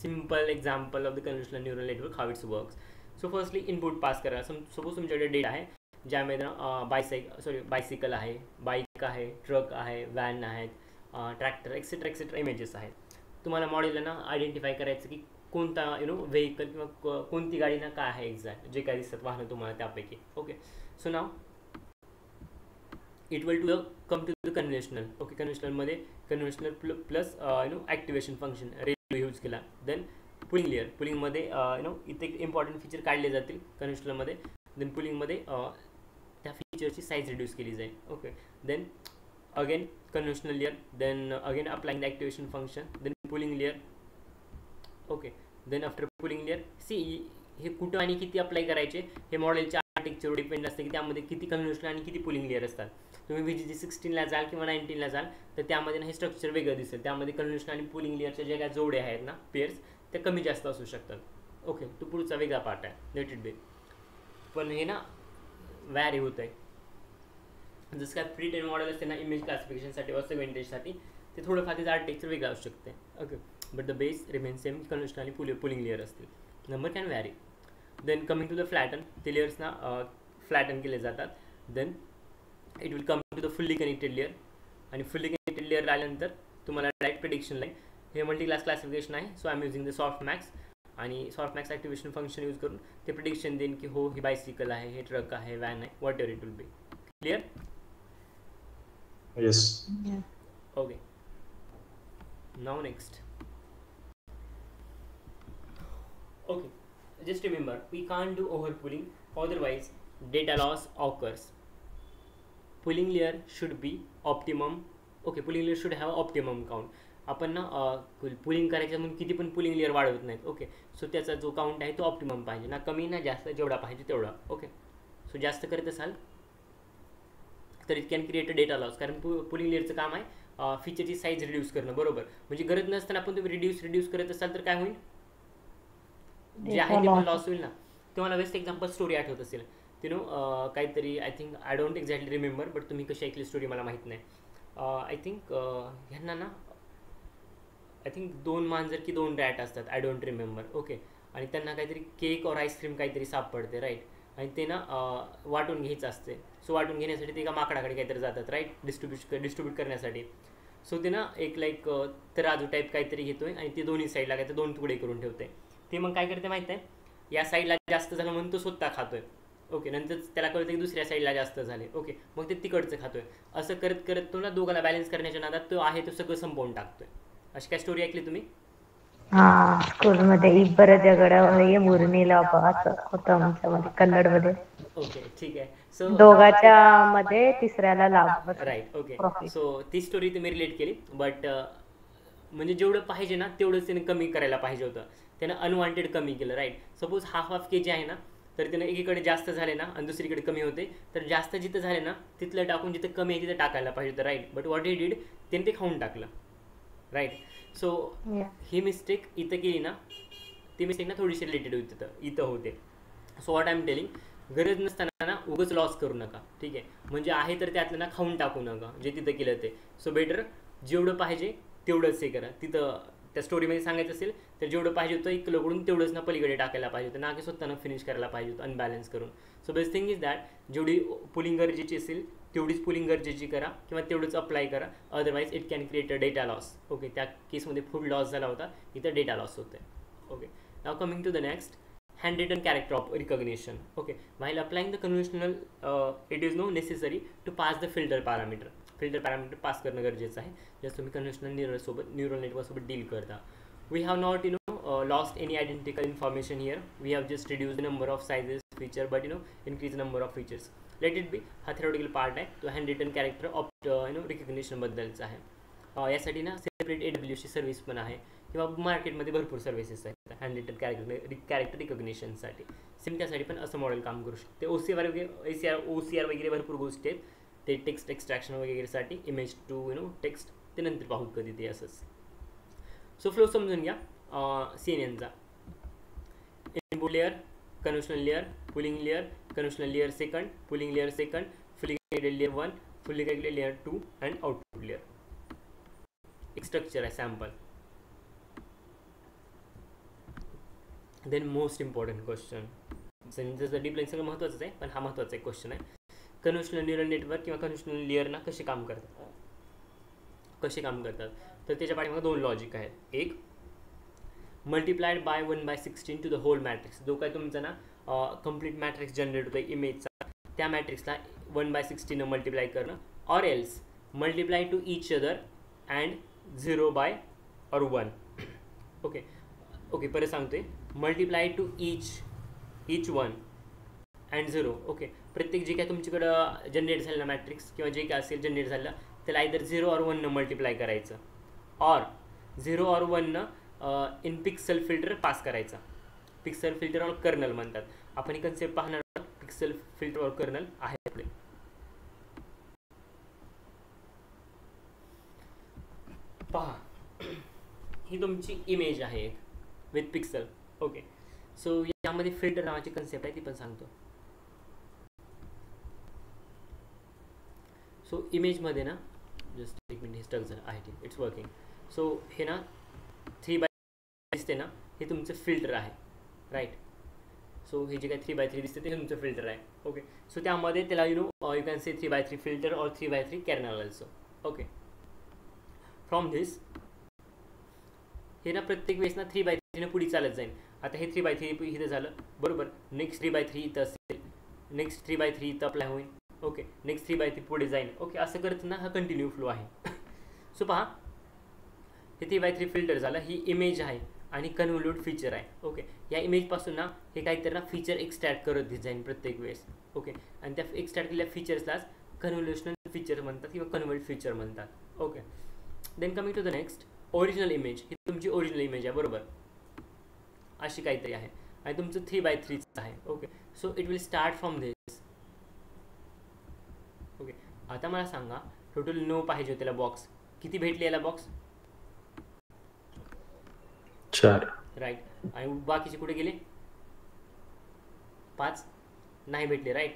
Speaker 1: simple example of the convolutional neural network, how it works. So firstly input pass करा. Suppose तुमच्याकडे data आहे ज्यामध्ये बायसिकल आहे, बाईक आहे, ट्रक आहे, व्हॅन आहेत, ट्रॅक्टर एक्सेट्रा एक्सेट्रा इमेजेस आहेत. तुम्हाला मॉडेलला ना आयडेंटिफाय करायचं की कोणता व्हेकल किंवा कोणती गाडी ना काय आहे एक्झॅक्ट, जे काय दिसतात वाहनं तुम्हाला त्यापैकी. Okay, so now it will come to the conventional. Okay, कन्व्हेन्शनलमध्ये conventional plus activation function ReLU use केला. देन पुलिंग लेअर, पुलिंगमध्ये इथे इम्पॉर्टंट फीचर काढले जातील कन्व्हेन्शनलमध्ये. देन पुलिंगमध्ये त्या फीचरची साईज रिड्यूस केली जाईल. Okay, then again convolutional layer, then again applying the activation function, then pulling layer. Okay, then after pulling layer, see हे कुठं आणि किती अप्लाय करायचे हे मॉडेलच्या आर्किटेक्चरवर डिपेंड असते की त्यामध्ये किती कन्व्हेन्शनल आणि किती पुलिंग लेअर असतात. तुम्ही VGG 16ला जाल किंवा 19ला जाल तर त्यामध्ये हे स्ट्रक्चर वेगळं दिसेल, त्यामध्ये कन्व्हेन्शनल आणि पुलिंग लेअरच्या ज्या काय जोड्या आहेत ना पेअर्स त्या कमी जास्त असू शकतात. ओके, तो पुढचा वेगळा पार्ट आहे, लेट इट बी. पण हे ना व्हॅरी होत आहे. जसं काय प्री ट्रेन मॉडेल असते ना इमेज क्लासिफिकेशनसाठी व सेगमेंटेशनसाठी, ते थोडंफार त्याचं आर्किटेक्चर वेगळं असू शकते. Okay, but the base remain same, conventional आणि पुलिंग लेअर असतील. Number can vary. Then coming to the flatten, ते लेयर्सना फ्लॅटन केले जातात. Then it will come to the fully connected layer, आणि फुल्ली कनेक्टेड लेअर आल्यानंतर तुम्हाला डायरेक्ट प्रेडिक्शन लाईन. हे मल्टी क्लास क्लासिफिकेशन आहे. So I am using the soft max, आणि soft max activation function use करून ते प्रिडिक्शन देईन की हो ही बायसिकल आहे, हे ट्रक आहे, व्हॅन आहे, what ever it will B. Clear?
Speaker 2: Yes.
Speaker 1: Okay. Now next. Okay. Just remember, we can't do overpooling, otherwise data loss occurs. Pooling layer should be optimum. Okay, pooling layer should have optimum count. आपण ना pulling करायचं म्हणून किती पण pulling layer वाढवत नाहीत. Okay, so त्याचा जो काउंट आहे तो ऑप्टिमम पाहिजे, ना कमी ना जास्त, जेवढा पाहिजे तेवढा. ओके, सो जास्त करत असाल तर it can create a data loss, कारण पुलिंग लेअरचं काम आहे फीचरची साईज रिड्यूस करणं. बरोबर, म्हणजे गरज नसताना आपण तुम्ही रिड्यूस करत असाल तर काय होईल, जे आहे ते पण लॉस होईल ना. तुम्हाला बेस्ट एक्झाम्पल स्टोरी आठवत असेल, नो काहीतरी, I think, I don't exactly remember, but तुम्ही कशी ऐकली स्टोरी मला माहीत नाही. आय थिंक ह्यांना ना, आय थिंक 2 मांजर की 2 रॅट असतात, आय डोंट रिमेंबर. ओके, आणि त्यांना काहीतरी केक और आईस्क्रीम काहीतरी सापडते, राईट, आणि ते ना वाटून घ्यायचं असते. सो वाटून घेण्यासाठी ते एका माकडाकडे काहीतरी जातात, राईट, डिस्ट्रीब्यूट करण्यासाठी. सो ते ना एक लाईक तराजू टाईप काहीतरी घेतोय आणि ते दोन्ही साईडला काहीतरी 2 तुकडे करून ठेवते. ते मग काय करते माहीत आहे, या साईडला जास्त झालं म्हणून तो स्वतः खातोय. ओके, नंतर त्याला कळतं की दुसऱ्या साईडला जास्त झाले. ओके, मग ते तिकडचं खातोय. असं करत करत तो ना दोघांना बॅलन्स करण्याच्या नादात तो आहे तो सगळं संपवून टाकतोय. अशी काय स्टोरी ऐकली तुम्ही?
Speaker 3: हा, स्कूलमध्ये इब्बर जगडामध्ये मुरणीला असं होतं आमच्यामध्ये, कन्नडमध्ये.
Speaker 1: ओके, ठीक आहे. सो
Speaker 3: दोघाच्या मध्ये तिसऱ्याला लाभ.
Speaker 1: राईट. ओके, सो ती स्टोरी तुम्ही रिलेट केली, बट म्हणजे जेवढं पाहिजे ना तेवढंच त्याने कमी करायला पाहिजे होतं. त्यानं अनवॉन्टेड कमी केलं, राईट. सपोज हाफ के जी आहे ना, तर त्यानं एकीकडे जास्त झाले ना आणि दुसरीकडे कमी होते, तर जास्त जिथं झाले ना तिथलं टाकून जिथं कमी आहे तिथं टाकायला पाहिजे होतं, right. But what he did, त्याने ते खाऊन टाकलं, राईट. सो ही मिस्टेक इथं केली ना, ती मिस्टेक ना थोडीशी रिलेटेड इथं होते. So what I am telling, गरज नसताना ना उगच लॉस करू नका, ठीक आहे. म्हणजे आहे तर त्यातलं ना खाऊन टाकू नका जे तिथं केलं ते. सो बेटर जेवढं पाहिजे तेवढंच हे करा. तिथं त्या स्टोरीमध्ये सांगायचं असेल तर जेवढं पाहिजे होतं इकडून तेवढंच ना पलीकडे टाकायला पाहिजे होतं, ना की स्वतःनं फिनिश करायला पाहिजे होतं अनबॅलन्स करून. So best thing is that, जेवढी पुलिंग गरजेची असेल तेवढीच पुलिंग गरजेची करा किंवा तेवढंच अप्लाय करा, otherwise it can create a data loss. Okay, त्या केसमध्ये फुल लॉस झाला होता, इथं डेटा लॉस होतं. Okay, now coming to the next, handwritten character of recognition. Okay, while applying the conventional it is no necessary to pass the filter parameter pass करणं गरजेचं आहे, जसं तुम्ही कन्व्हेन्शनल न्यूरल नेटवर्कसोबत डील करता. We have not lost any identical information here. We have just reduce the number of sizes feature, but increase number of features. Let it be, हा theoretical part आहे, तो हँड कॅरेक्टर ऑफ रिकग्निशनबद्दलचा आहे. यासाठी ना separate AWS service पण आहे, किंवा मार्केटमध्ये भरपूर सर्व्हिसेस आहेत हँड कॅरेक्टर रिकग्निशनसाठी. सेम त्यासाठी पण असं मॉडेल काम करू शकते. OCR वगैरे भरपूर गोष्टी आहेत, ते टेक्स्ट एक्स्ट्रॅक्शन वगैरेसाठी, इमेज टू टेक्स्ट, ते नंतर पाहू कधी ते असंच. सो फ्लो समजून घ्या CNNचा. Input layer, conventional layer, pooling layer, conventional layer second, pooling layer second, fully connected layer 1, fully connected layer 2 and output layer. एक स्ट्रक्चर आहे sample. Then most important question, जसं डीप लर्निंग सगळं महत्त्वाचं आहे, पण हा महत्त्वाचा एक क्वेश्चन आहे. कन्व्हेन्शनल न्यूरल नेटवर्क किंवा कन्व्हेन्शनल लेअरना कसे काम करतात, तर त्याच्या पाठीमागे 2 लॉजिक आहेत. एक, multiplied by 1/16 to the whole matrix. जो काय तुमचा ना कंप्लीट मॅट्रिक्स जनरेट होतो इमेजचा, त्या मॅट्रिक्सला 1/16 मल्टिप्लाय करणं, or else multiply to each other and 0/1. Okay, परत सांगतोय, multiply to each 1 and 0. Okay, प्रत्येक जे काय तुमच्याकडं जनरेट झालेलं मॅट्रिक्स किंवा जे काय असेल जनरेट झालं त्याला आयदर 0 or 1 मल्टिप्लाय करायचं, or 0 or 1 in pixel filter pass करायचा. पिक्सल फिल्टर और कर्नल म्हणतात. आपण ही कन्सेप्ट पाहणार आहोत, पिक्सल फिल्टर और कर्नल आहे पुढे. पहा, ही तुमची इमेज आहे एक विथ पिक्सल. ओके, सो यामध्ये फिल्टर नावाची कन्सेप्ट आहे, ती पण सांगतो. सो इमेजमध्ये ना जस्ट एक मिनिट, हे स्टक झालं आहे, ठीक, इट्स वर्किंग. सो हे ना 3x दिसते ना, हे तुमचं फिल्टर आहे, राईट. सो हे जे काही 3x3 दिसते ते तुमचं फिल्टर आहे. ओके, सो त्यामध्ये त्याला you can say 3x3 filter और 3x3 kernel also. Okay, from this हे ना प्रत्येक वेळेस ना 3x3 पुढे चालत जाईल. आता हे 3x3 इथं झालं, बरोबर. नेक्स्ट 3x3 इथं असेल, नेक्स्ट 3x3 इथं अप्लाय होईल. ओके, नेक्स्ट 3x3 पुढे जाईल. ओके, असं करताना हा कंटिन्यू फ्लो आहे. सो पहा, हे 3x3 फिल्टर झालं, ही इमेज आहे आणि कन्व्होल्यूट फीचर आहे. ओके, या इमेजपासून ना हे काहीतरी ना फीचर एक्स्ट्रॅक्ट करत जाईल प्रत्येक वेळेस. ओके, आणि त्या एक्स्ट्रॅक्ट केलेल्या फीचर्सलाच कन्व्होल्युशनल फीचर म्हणतात किंवा कन्व्हर्ट फीचर म्हणतात. Okay, then coming to the next, original image. ही तुमची ओरिजिनल इमेज आहे, बरोबर, अशी काहीतरी आहे आणि तुमचं 3x3 आहे. Okay, so it will start from this. Okay, आता मला सांगा टोटल 9 पाहिजे होते त्याला बॉक्स, किती भेटले याला बॉक्स?
Speaker 2: 4.
Speaker 1: राईट. आणि बाकीचे कुठे गेले? 5 नाही भेटले, राईट.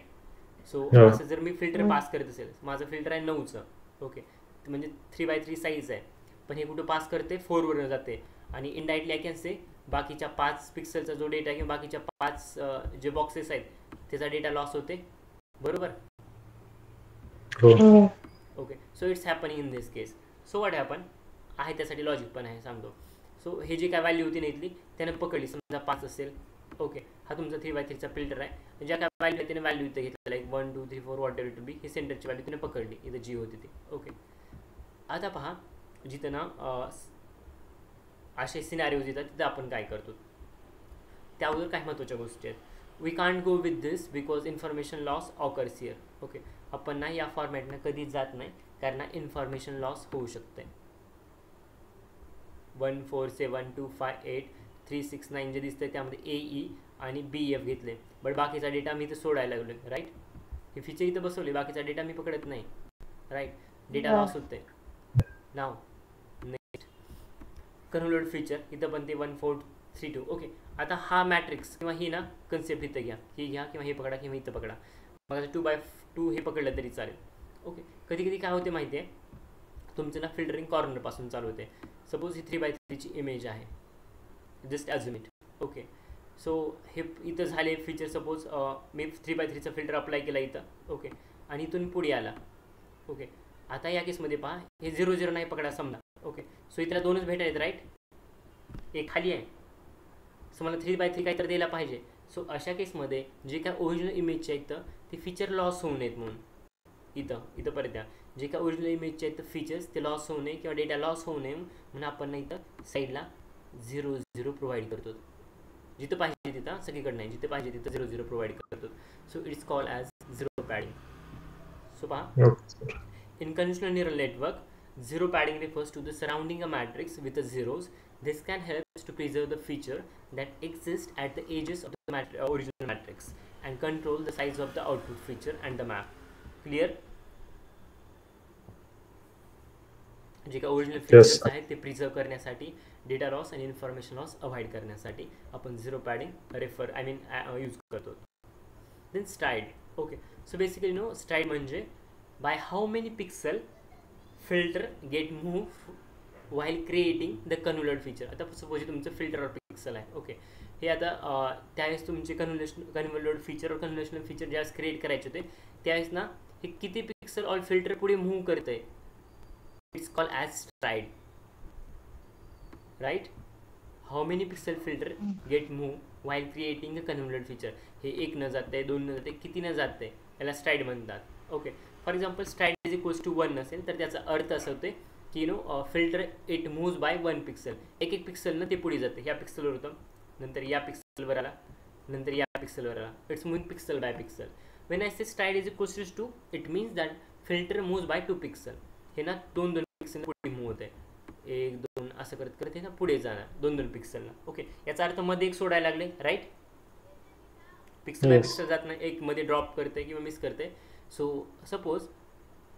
Speaker 1: सो असं जर मी फिल्टर पास करत असेल, माझं फिल्टर आहे 9चं. ओके, म्हणजे 3x3 साईज आहे, पण हे कुठं पास करते 4वरनं जाते आणि इनडायरेक्टली आय कॅन से बाकीच्या 5 पिक्सलचा जो डेटा किंवा बाकीच्या 5 जे बॉक्सेस आहेत त्याचा डेटा लॉस होते, बरोबर. Okay, so it's happening in this case. So what happen आहे, त्यासाठी लॉजिक पण आहे, सांगतो. सो हे जे काय व्हॅल्यू होती ना इथली, त्यानं पकडली, समजा 5 असेल. ओके, हा तुमचा 3x3चा फिल्टर आहे. ज्या काय व्हॅल्यू आहे त्याने व्हॅल्यू इथं घेतलं, like 1 2 3 4 what ever to be, ही सेंटरची व्हॅल्यू त्याने पकडली, इथं जी होती ती. ओके, आता पहा जिथं ना असे सिनॅरिओज येतात तिथं आपण काय करतो, त्यावर काही महत्त्वाच्या गोष्टी आहेत. We can't go with this because information loss occurs here. Okay, आपण ना या फॉर्मॅटनं कधीच जात नाही, कारण इन्फॉर्मेशन लॉस होऊ शकते. 1 4 7 2 5 8 3 6 9 जे दिसतंय त्यामध्ये AE आणि BF घेतले, बट बाकीचा डेटा मी इथं सोडायला लागलो, राईट. हे फीचर इथं बसवले, बाकीचा डेटा मी पकडत नाही, राईट. डेटा लॉस होते. नाव नेक्स्ट कन्व्होल्यूट फीचर, इथं पण ते 1 4 3 2. ओके, आता हा मॅट्रिक्स किंवा ही ना कन्सेप्ट इथं घ्या, ही घ्या किंवा हे पकडा किंवा इथं पकडा, मग 2x2 हे पकडलं तरी चालेल. ओके, कधी कधी काय होते माहिती आहे, तुमचं ना फिल्टरिंग कॉर्नरपासून चालू होते. सपोज ही 3x3ची इमेज आहे, just assume it. Okay, so हे इथं झाले फीचर, सपोज मी 3x3चा फिल्टर अप्लाय केला इथं. ओके, आणि इथून पुढे आला. ओके, आता या केसमध्ये पहा हे 0 0 नाही पकडा समजा. ओके, सो इथला 2च भेट आहेत, राईट. एक खाली आहे, सो मला 3x3 काहीतरी द्यायला पाहिजे. सो अशा केसमध्ये जे काय ओरिजिनल इमेजचे आहेत ते फीचर लॉस होऊ नयेत म्हणून इथं परत द्या. जे काय ओरिजिनल इमेजचे आहेत फीचर्स ते लॉस होऊ नये किंवा डेटा लॉस होऊ नये म्हणून आपण इथं साईडला 0 0 प्रोव्हाइड करतो. जिथं पाहिजे तिथं, सगळीकडे नाही, जिथं पाहिजे तिथं 0 0 प्रोव्हाइड करतो. So it's called as zero padding. So पहा, in convolutional neural network, zero padding refers to the surrounding a matrix with the zeros. This can help to preserve the feature that exists at the edges of the original matrix and control the size of the output feature and the map. Clear? जे काही original features आहेत ते preserve करण्यासाठी, data loss आणि information loss avoid करण्यासाठी आपण zero padding use करतो. Then stride. Okay, so basically stride म्हणजे by how many pixel filter get moved while creating the convolute feature. आता सपोज तुमचं फिल्टर पिक्सल आहे. ओके, हे आता त्यावेळेस तुमचे कन्व्होल्यूट फीचर और कन्व्होल्युशनल फीचर ज्यावेळेस क्रिएट करायचे होते त्यावेळेस ना हे किती पिक्सल ऑल फिल्टर पुढे मूव्ह करते, it's called as stride, right. How many pixel filter get move while creating a convolute feature. हे 1 न जाते, 2 न जाते, किती न जाते, याला स्ट्राइड म्हणतात. Okay, for example stride is equals to 1 नसेल तर त्याचा अर्थ असं होते की filter it moves by 1 pixel. एक पिक्सलनं ते पुढे जाते, ह्या पिक्सलवर होतं, नंतर या पिक्सलवर आला, नंतर या पिक्सलवर आला. It's moving pixel by pixel. When I say stride is equals to 2 it means that filter moves by 2 pixel. हे ना 2 पिक्सल पुढे मूव्ह होते, 1 2 असं करत करत हे ना पुढे जाणार 2 पिक्सलला. ओके, याचा अर्थ मध्ये एक सोडायला लागले, राईट. पिक्सल बाय पिक्सल जात नाही, एक मध्ये ड्रॉप करते किंवा मिस करते. सो सपोज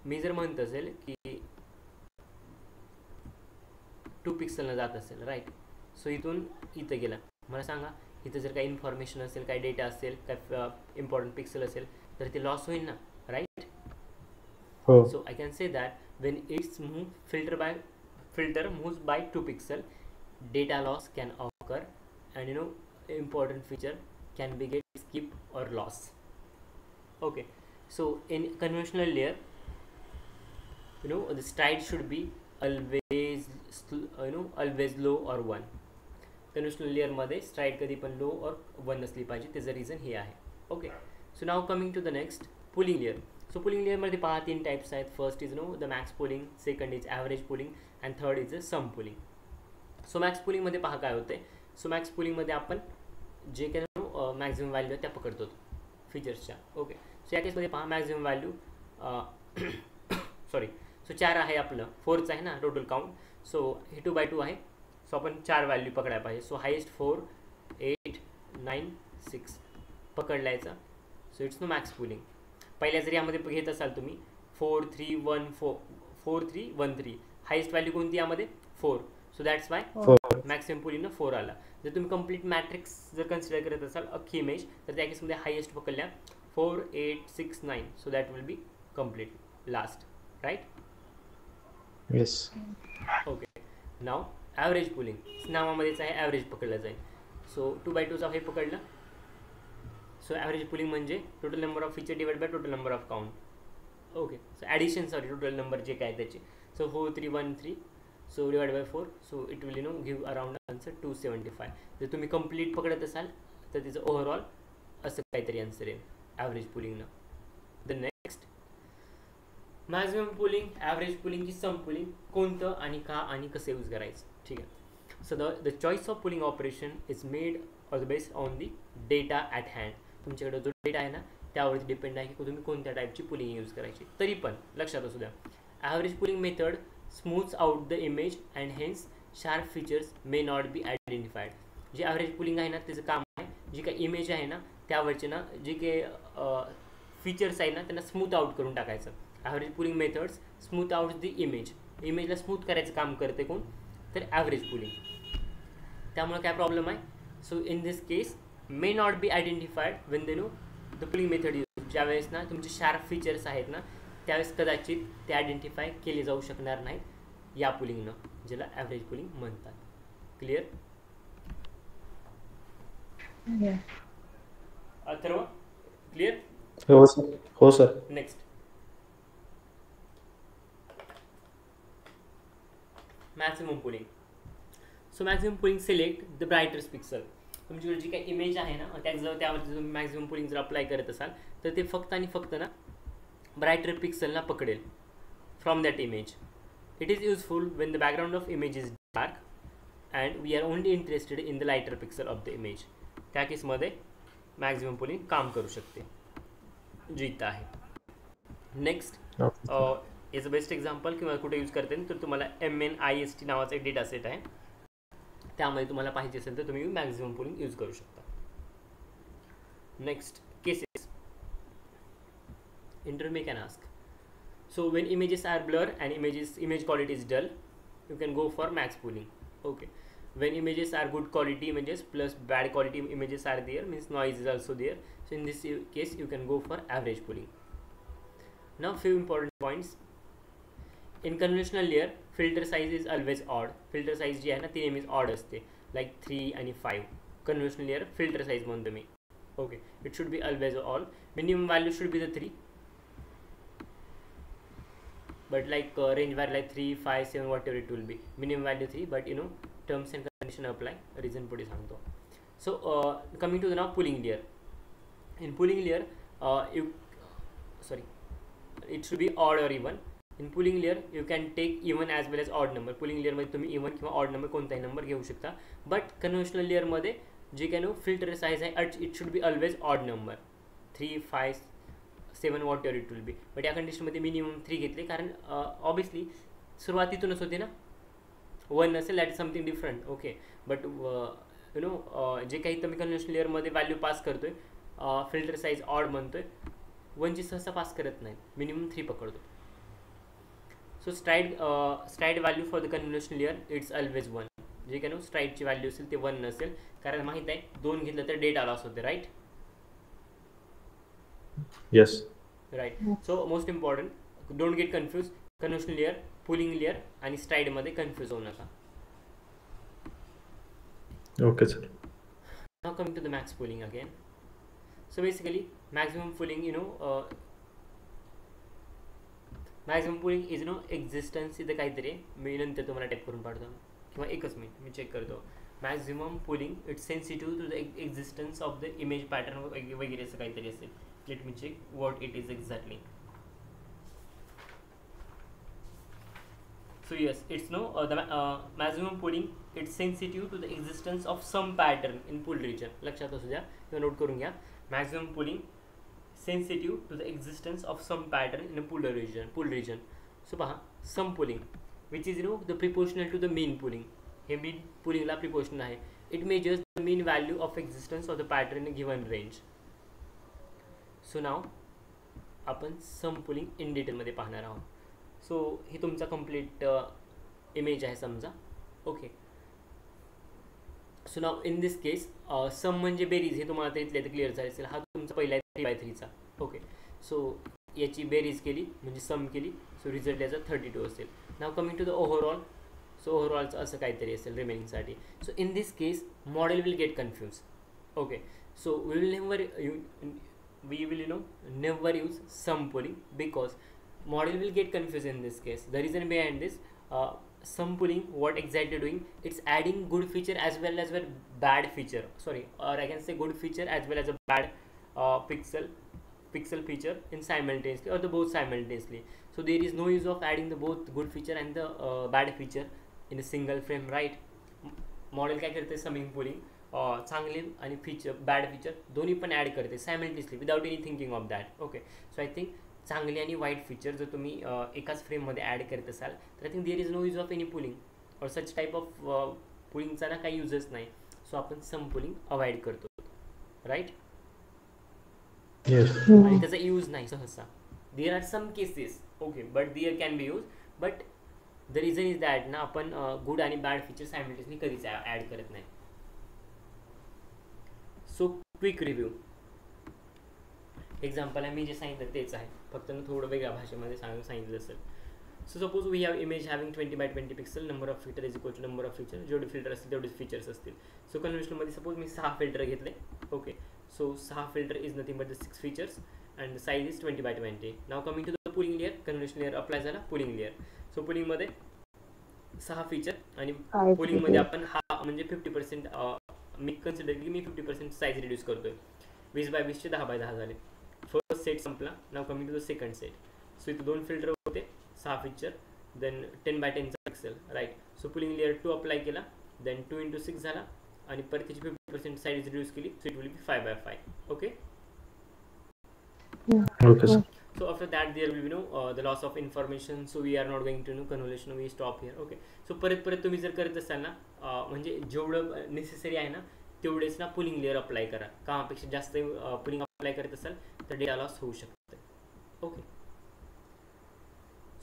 Speaker 1: मी जर म्हणत असेल की 2 पिक्सलनं जात असेल, राईट. सो इथून इथं गेला, मला सांगा इथं जर काही इन्फॉर्मेशन असेल, काही डेटा असेल, काय इम्पॉर्टंट पिक्सल असेल तर ते लॉस होईल ना, राईट.
Speaker 2: हो.
Speaker 1: So I can say that when its filter moves by 2 pixel, data loss can occur, and important feature can be get skipped or lost. Okay, so in conventional layer, the stride should be always always low or 1. Conventional लेअरमध्ये stride कधी पण low और 1 नसली पाहिजे. त्याचं reason हे आहे. Okay, so now coming to the next pooling layer. So pooling लेअरमध्ये पहा 3 टाईप्स आहेत. First is the max pooling, second is average pooling, and third is sum pooling. So max पुलिंगमध्ये पहा काय होते. सो मॅक्स पुलिंगमध्ये आपण जे काही मॅक्झिमम व्हॅल्यू आहे त्या पकडतो फीचर्सच्या. ओके, सो या केसमध्ये पहा मॅक्झिमम व्हॅल्यू सॉरी, सो 4 आहे आपलं, 4च आहे ना टोटल काउंट. सो हे 2/2 आहे. सो आपण 4 व्हॅल्यू पकडायला पाहिजे. सो हायेस्ट 4, 8, 9, 6 पकडलायचा. So it's no max pooling. पहिल्या जर यामध्ये घेत असाल तुम्ही 4, 3, 1, 4, 4, 3, 1, 3, हायेस्ट व्हॅल्यू कोणती यामध्ये 4. सो दॅट्स वाय मॅक्सिमम पुलिंगनं 4 आला. जर तुम्ही कंप्लीट मॅट्रिक्स जर कन्सिडर करत असाल अख्खी इमेज, तर त्या केसमध्ये हायेस्ट पकडल्या 4, 8, 6, 9. So that will be complete last, right?
Speaker 2: Yes.
Speaker 1: Okay, now average pooling. नावामध्येच आहे ॲव्हरेज पकडलं जाईल. सो 2/2चा हे पकडलं. सो ॲव्हरेज पुलिंग म्हणजे total number of feature divide by total number of count. Okay, so addition total number जे काय त्याचे. So 4, 3, 1, 3. So divide by 4. So it will give around answer 275. जर तुम्ही कंप्लीट पकडत असाल तर तिचं ओव्हरऑल असं काहीतरी आन्सर येईल ॲव्हरेज पुलिंगनं. The next maximum pooling, average pooling की सम पुलिंग, कोणतं आणि का आणि कसं यूज करायचं. ठीक आहे. So the choice of pulling operation is made or based on the data at hand. तुमच्याकडे जो डेटा आहे ना त्यावरती डिपेंड आहे की तुम्ही कोणत्या टाईपची पुलिंग यूज करायची. तरी पण लक्षात असू द्या, average pooling method smooths out the image and hence sharp features may not be identified. जे ॲव्हरेज पुलिंग आहे ना त्याचं काम आहे जी काही इमेज आहे ना त्यावरचे ना जे काही फीचर्स आहे ना त्यांना स्मूथ आउट करून टाकायचं. Average pooling methods smooth out the इमेजला स्मूथ करायचं काम करते कोण, तर ॲव्हरेज पुलिंग. त्यामुळे काय प्रॉब्लेम आहे. So in this case may not be identified when they know the pulling method use. ज्यावेळेस ना तुमचे शार्प फीचर्स आहेत ना त्यावेळेस कदाचित ते आयडेंटिफाय केले जाऊ शकणार नाहीत या पुलिंगनं, ज्याला ॲव्हरेज पुलिंग म्हणतात. क्लिअर? अथर्व क्लिअर?
Speaker 2: हो सर. हो sir.
Speaker 1: Next maximum pulling. So maximum pulling select the brightest pixel. तुमच्याकडे जी काही इमेज आहे ना त्यावरती तुम्ही मॅक्सिमम पुलिंग जर अप्लाय करत असाल तर ते फक्त आणि फक्त ना ब्राइटर पिक्सलना पकडेल from that image. It is useful when the background of image is dark and we are only interested in the lighter pixel of the image. त्या केसमध्ये मॅक्सिमम पुलिंग काम करू शकते, जी इथं आहे. नेक्स्ट याचं बेस्ट एक्झाम्पल किंवा कुठे यूज करते तर तुम्हाला MNIST नावाचा एक डेटा सेट आहे. त्यामध्ये तुम्हाला पाहिजे असेल तर तुम्ही मॅक्सिमम पुलिंग यूज करू शकता. Next cases. Interview can ask. So when images are blur and image quality is dull, you can go for max pooling. Okay. When images are good quality images plus bad quality images are there, means noise is also there. So in this case you can go for average pooling. Now few important points. In conventional layer, filter size is always odd. Filter size जी आहे ना ती नेहमीच odd असते, like 3 आणि 5. Conventional layer filter size म्हणतो मी. Okay. It should be always odd. Minimum value should be the 3. But like range value like 3, 5, 7 whatever it will be. Minimum value 3, but terms and condition apply. Reason पुढे सांगतो. So coming to the now pooling layer. In pooling layer, it should be odd or even. In pooling layer, you can take even as well as odd number. Pooling layer मध्ये तुम्ही even किंवा odd number कोणताही number घेऊ शकता. But conventional layer मध्ये जे काही filter size आहे it should be always odd number. 3, 5, 7 whatever it will be. But या कंडिशनमध्ये मिनिमम 3 घेतले कारण ऑब्वियसली सुरुवातीतूनच होते ना 1 नसेल, that is something different. Okay, but जे काही तुम्ही कन्व्हेन्शनल लेअरमध्ये व्हॅल्यू पास करतोय फिल्टर साईज ऑड म्हणतोय 1ची सहसा पास करत नाही, मिनिमम 3 पकडतो. So stride value for the conventional layer it's always 1. जे काही स्ट्राईडची व्हॅल्यू असेल ते 1 नसेल कारण माहीत आहे 2 घेतलं तर डेटा लॉस होते, right?
Speaker 2: Yes.
Speaker 1: Right. So most important, don't get confuse, conventional layer, pooling layer आणि स्ट्राइडमध्ये कन्फ्यूज होऊ नका.
Speaker 2: Okay sir.
Speaker 1: Now coming to the max pooling again. So basically maximum pooling, maximum pooling is existence इथं काहीतरी मी नंतर तुम्हाला type करून पाठवतो किंवा एकच मिनिट मी चेक करतो. Maximum pooling it's sensitive to the existence of the image pattern वगैरे असं काहीतरी असेल. Let me check what it is exactly. So yes, it's the maximum pooling, it's sensitive to the existence of some pattern in pool region. लक्षात असू द्या किंवा note करून घ्या. Maximum pooling sensitive to the existence of some pattern in a pool region. So पहा, some pooling which is the proportional to the mean pooling. हे mean pooling ला proportional आहे. It measures the mean value of existence of the pattern in a given range. So now आपण some pooling in detail मध्ये पाहणार आहोत. So हे तुमचा complete image आहे समजा. Okay, so now in this case sum म्हणजे बेरीज, हे तुम्हाला इथल्या इथे क्लिअर झाले असेल. हा तुमचा पहिला आहे 3/3चा. ओके, सो याची बेरीज केली म्हणजे सम केली, सो रिझल्ट याचा 32 असेल. Now coming to the overall. So ओव्हरऑलचं असं काहीतरी असेल रिमेनिंगसाठी. So in this case model will get confuse. Okay, so we will never use sum pooling because model will get confused in this case. The reason behind this, sum pooling, what exactly doing, it's adding good feature as well as bad feature, or I can say good feature as well as a bad pixel feature in simultaneously, or the both simultaneously. So there is no use of adding the both good feature and the bad feature in a single frame, right? Model काय करते, summing pulling चांगले आणि feature bad feature दोन्ही पण add करते simultaneously without any thinking of that. Okay, so I think चांगली आणि वाईट फीचर जर तुम्ही एकाच फ्रेममध्ये ॲड करत असाल तर I think there is no use of any pooling or such type of पुलिंगचा ना काही यूजच नाही. सो आपण सम पुलिंग अवॉइड करतो, राईट? आणि त्याचा यूज नाही सहसा. There are some cases, okay, but there can be use, but the reason is that ना आपण गुड आणि बॅड फीचर सायमल्टेनियसली कधीच ॲड करत नाही. सो क्विक रिव्ह्यू एक्झाम्पल आहे, मी जे सांगितलं तेच आहे, फक्त थोडं वेगळ्या भाषेमध्ये सांगितलं असेल. So suppose we have image having 20x20 pixel, number of filter is equal to number of feature. जेवढे फिल्टर असतील तेवढेच फीचर्स असतील. सो कन्व्हेन्शनलमध्ये सपोज मी 6 फिल्टर घेतले. Okay, so 6 filter is nothing but the 6 features and size is 20x20. Now coming to the pooling layer, conventional layer apply झाला pooling layer. So पुलिंगमध्ये 6 feature आणि पुलिंगमध्ये आपण हा म्हणजे 50% मी कन्सिडर केली, मी 50% साईज रिड्यूस करतोय. 20x20चे 10x10 झाले. फर्स्ट सेट संपला. Now coming to the second set. So इथे 2 फिल्टर होते, 6 फीचर, देन 10x10चा pixel, right? So pooling layer 2 apply केला, देन 2x6 झाला आणि परत त्याची 50% साईज रिड्यूस केली. So it will be 5x5. Okay, so after that there will be the loss of information, so we are not going to convolution, we stop here. Okay, so परत तुम्ही जर करत असाल ना म्हणजे जेवढं नेसेसरी आहे ना तेवढेच ना पुलिंग लेअर अप्लाय करा. कामापेक्षा जास्त पुलिंग अप्लाय करत असाल तर डेटा लॉस होऊ शकते. Okay,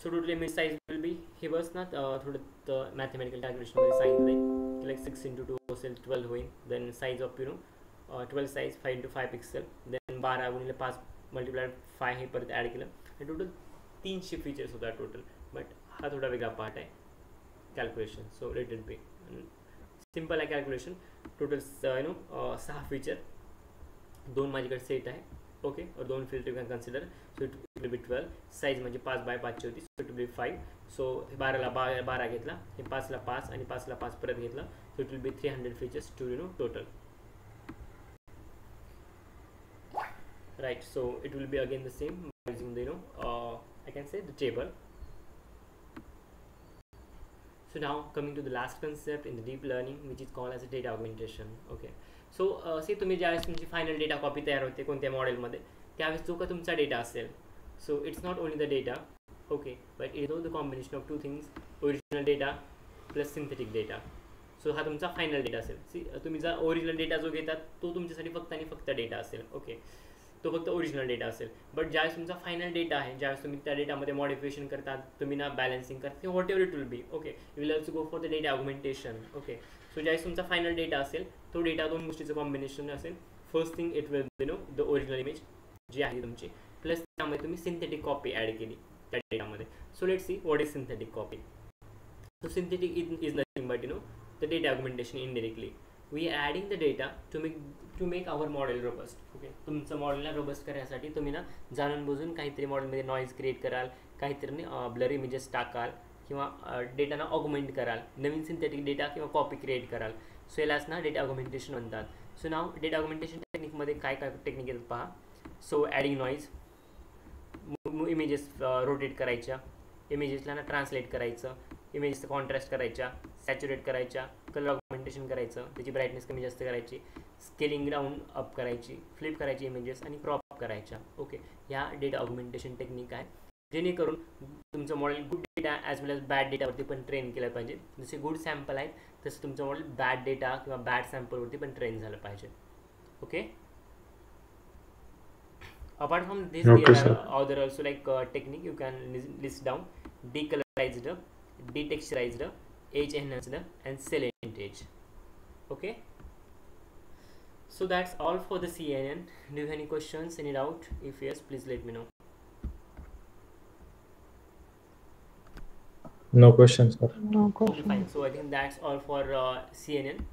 Speaker 1: so total image size will be हे बस ना थोडं मॅथमॅटिकल कॅल्क्युलेशनमध्ये सांगितलं लाईक 6 × 2 असेल 12 होईल. Then size of 12 size 5 × 5 pixel, then 12x5 multiplied 5 हे परत ॲड केलं आणि टोटल 300 फीचर्स होता टोटल. बट हा थोडा वेगळा पार्ट आहे calculation. So let it be simple आहे कॅल्क्युलेशन. टोटल 6 फीचर, 2 माझ्याकडे सेट आहे. ओके, और 2 filter can consider. So it will be 12. Size म्हणजे 5x5 होती. So it will be 5. So 12ला 12 घेतला, हे 5ला 5 आणि 5ला 5 परत घेतला. So it will be 300 features to total. Right, so it will be again the same using the I can say the table. So now coming to the last concept in the deep learning, which is called as a data augmentation. Okay, so see तुम्ही ज्यावेळेस तुमची final data copy तयार होते कोणत्या मॉडेलमध्ये त्यावेळेस जो का तुमचा डेटा असेल, so it's not only the data, okay, but it is the combination of 2 things, original data plus synthetic data. So हा तुमचा फायनल डेटा असेल. सी तुम्ही जर ओरिजिनल डेटा जो घेतात तो तुमच्यासाठी फक्त आणि फक्त डेटा असेल. ओके, तो फक्त ओरिजिनल डेटा असेल. बट ज्यावेळेस तुमचा फायनल डेटा आहे, ज्यावेळेस तुम्ही त्या डेटामध्ये मॉडिफिकेशन करतात, तुम्ही ना बॅलन्सिंग करता, what ever it will B. Okay, you will also go for the data augmentation. Okay, so ज्यावेळेस तुमचा फायनल डेटा असेल तो डेटा 2 गोष्टीचं कॉम्बिनेशन असेल. First thing it will the original image जी आहे तुमची, प्लस त्यामध्ये तुम्ही सिंथेटिक कॉपी ॲड केली. त्या डेटामध्ये. So let's see what is synthetic copy. So synthetic is nothing but the data augmentation indirectly. We are adding the data to make our model robust. Okay, तुमचं मॉडेलला robust करण्यासाठी तुम्ही ना जाणून बुजून काहीतरी मॉडेलमध्ये नॉईज क्रिएट कराल, काहीतरी ब्लर इमेजेस टाकाल किंवा डेटाना ऑगमेंट कराल, नवीन सिंथेटिक डेटा किंवा कॉपी क्रिएट कराल. सो यालाच ना डेटा ऑगमेंटेशन म्हणतात. सो नाव डेटा ऑगमेंटेशन टेक्निकमध्ये काय काय टेक्निक येतात पहा. So adding noise, images rotate करायच्या, इमेजेसला ना ट्रान्सलेट करायचं, इमेजचं कॉन्ट्रास्ट करायच्या, सॅच्युरेट करायच्या, कलर ऑगमेंटेशन करायचं, त्याची ब्राईटनेस कमी जास्त करायची, स्केलिंग डाऊन अप करायची, फ्लिप करायची इमेजेस आणि क्रॉप करायच्या. ओके, ह्या डेटा ऑगमेंटेशन टेक्निक आहे, जेणेकरून तुमचं मॉडेल गुड डेटा ॲज वेल एज बॅड डेटावरती पण ट्रेन केलं पाहिजे. जसे गुड सॅम्पल आहेत तसं तुमचं मॉडेल बॅड डेटा किंवा बॅड सॅम्पलवरती पण ट्रेन झालं पाहिजे. Okay, apart from this
Speaker 2: Okay,
Speaker 1: there
Speaker 2: sir.
Speaker 1: are other also like technique you can list down: decolorized, detexturized, edge enhanced, and salient edge. Okay, so that's all for the CNN. Do you have any questions, any doubt? If yes, please let me know.
Speaker 2: No questions, sir.
Speaker 3: No
Speaker 1: Okay,
Speaker 3: question.
Speaker 1: fine. So I think that's all for CNN.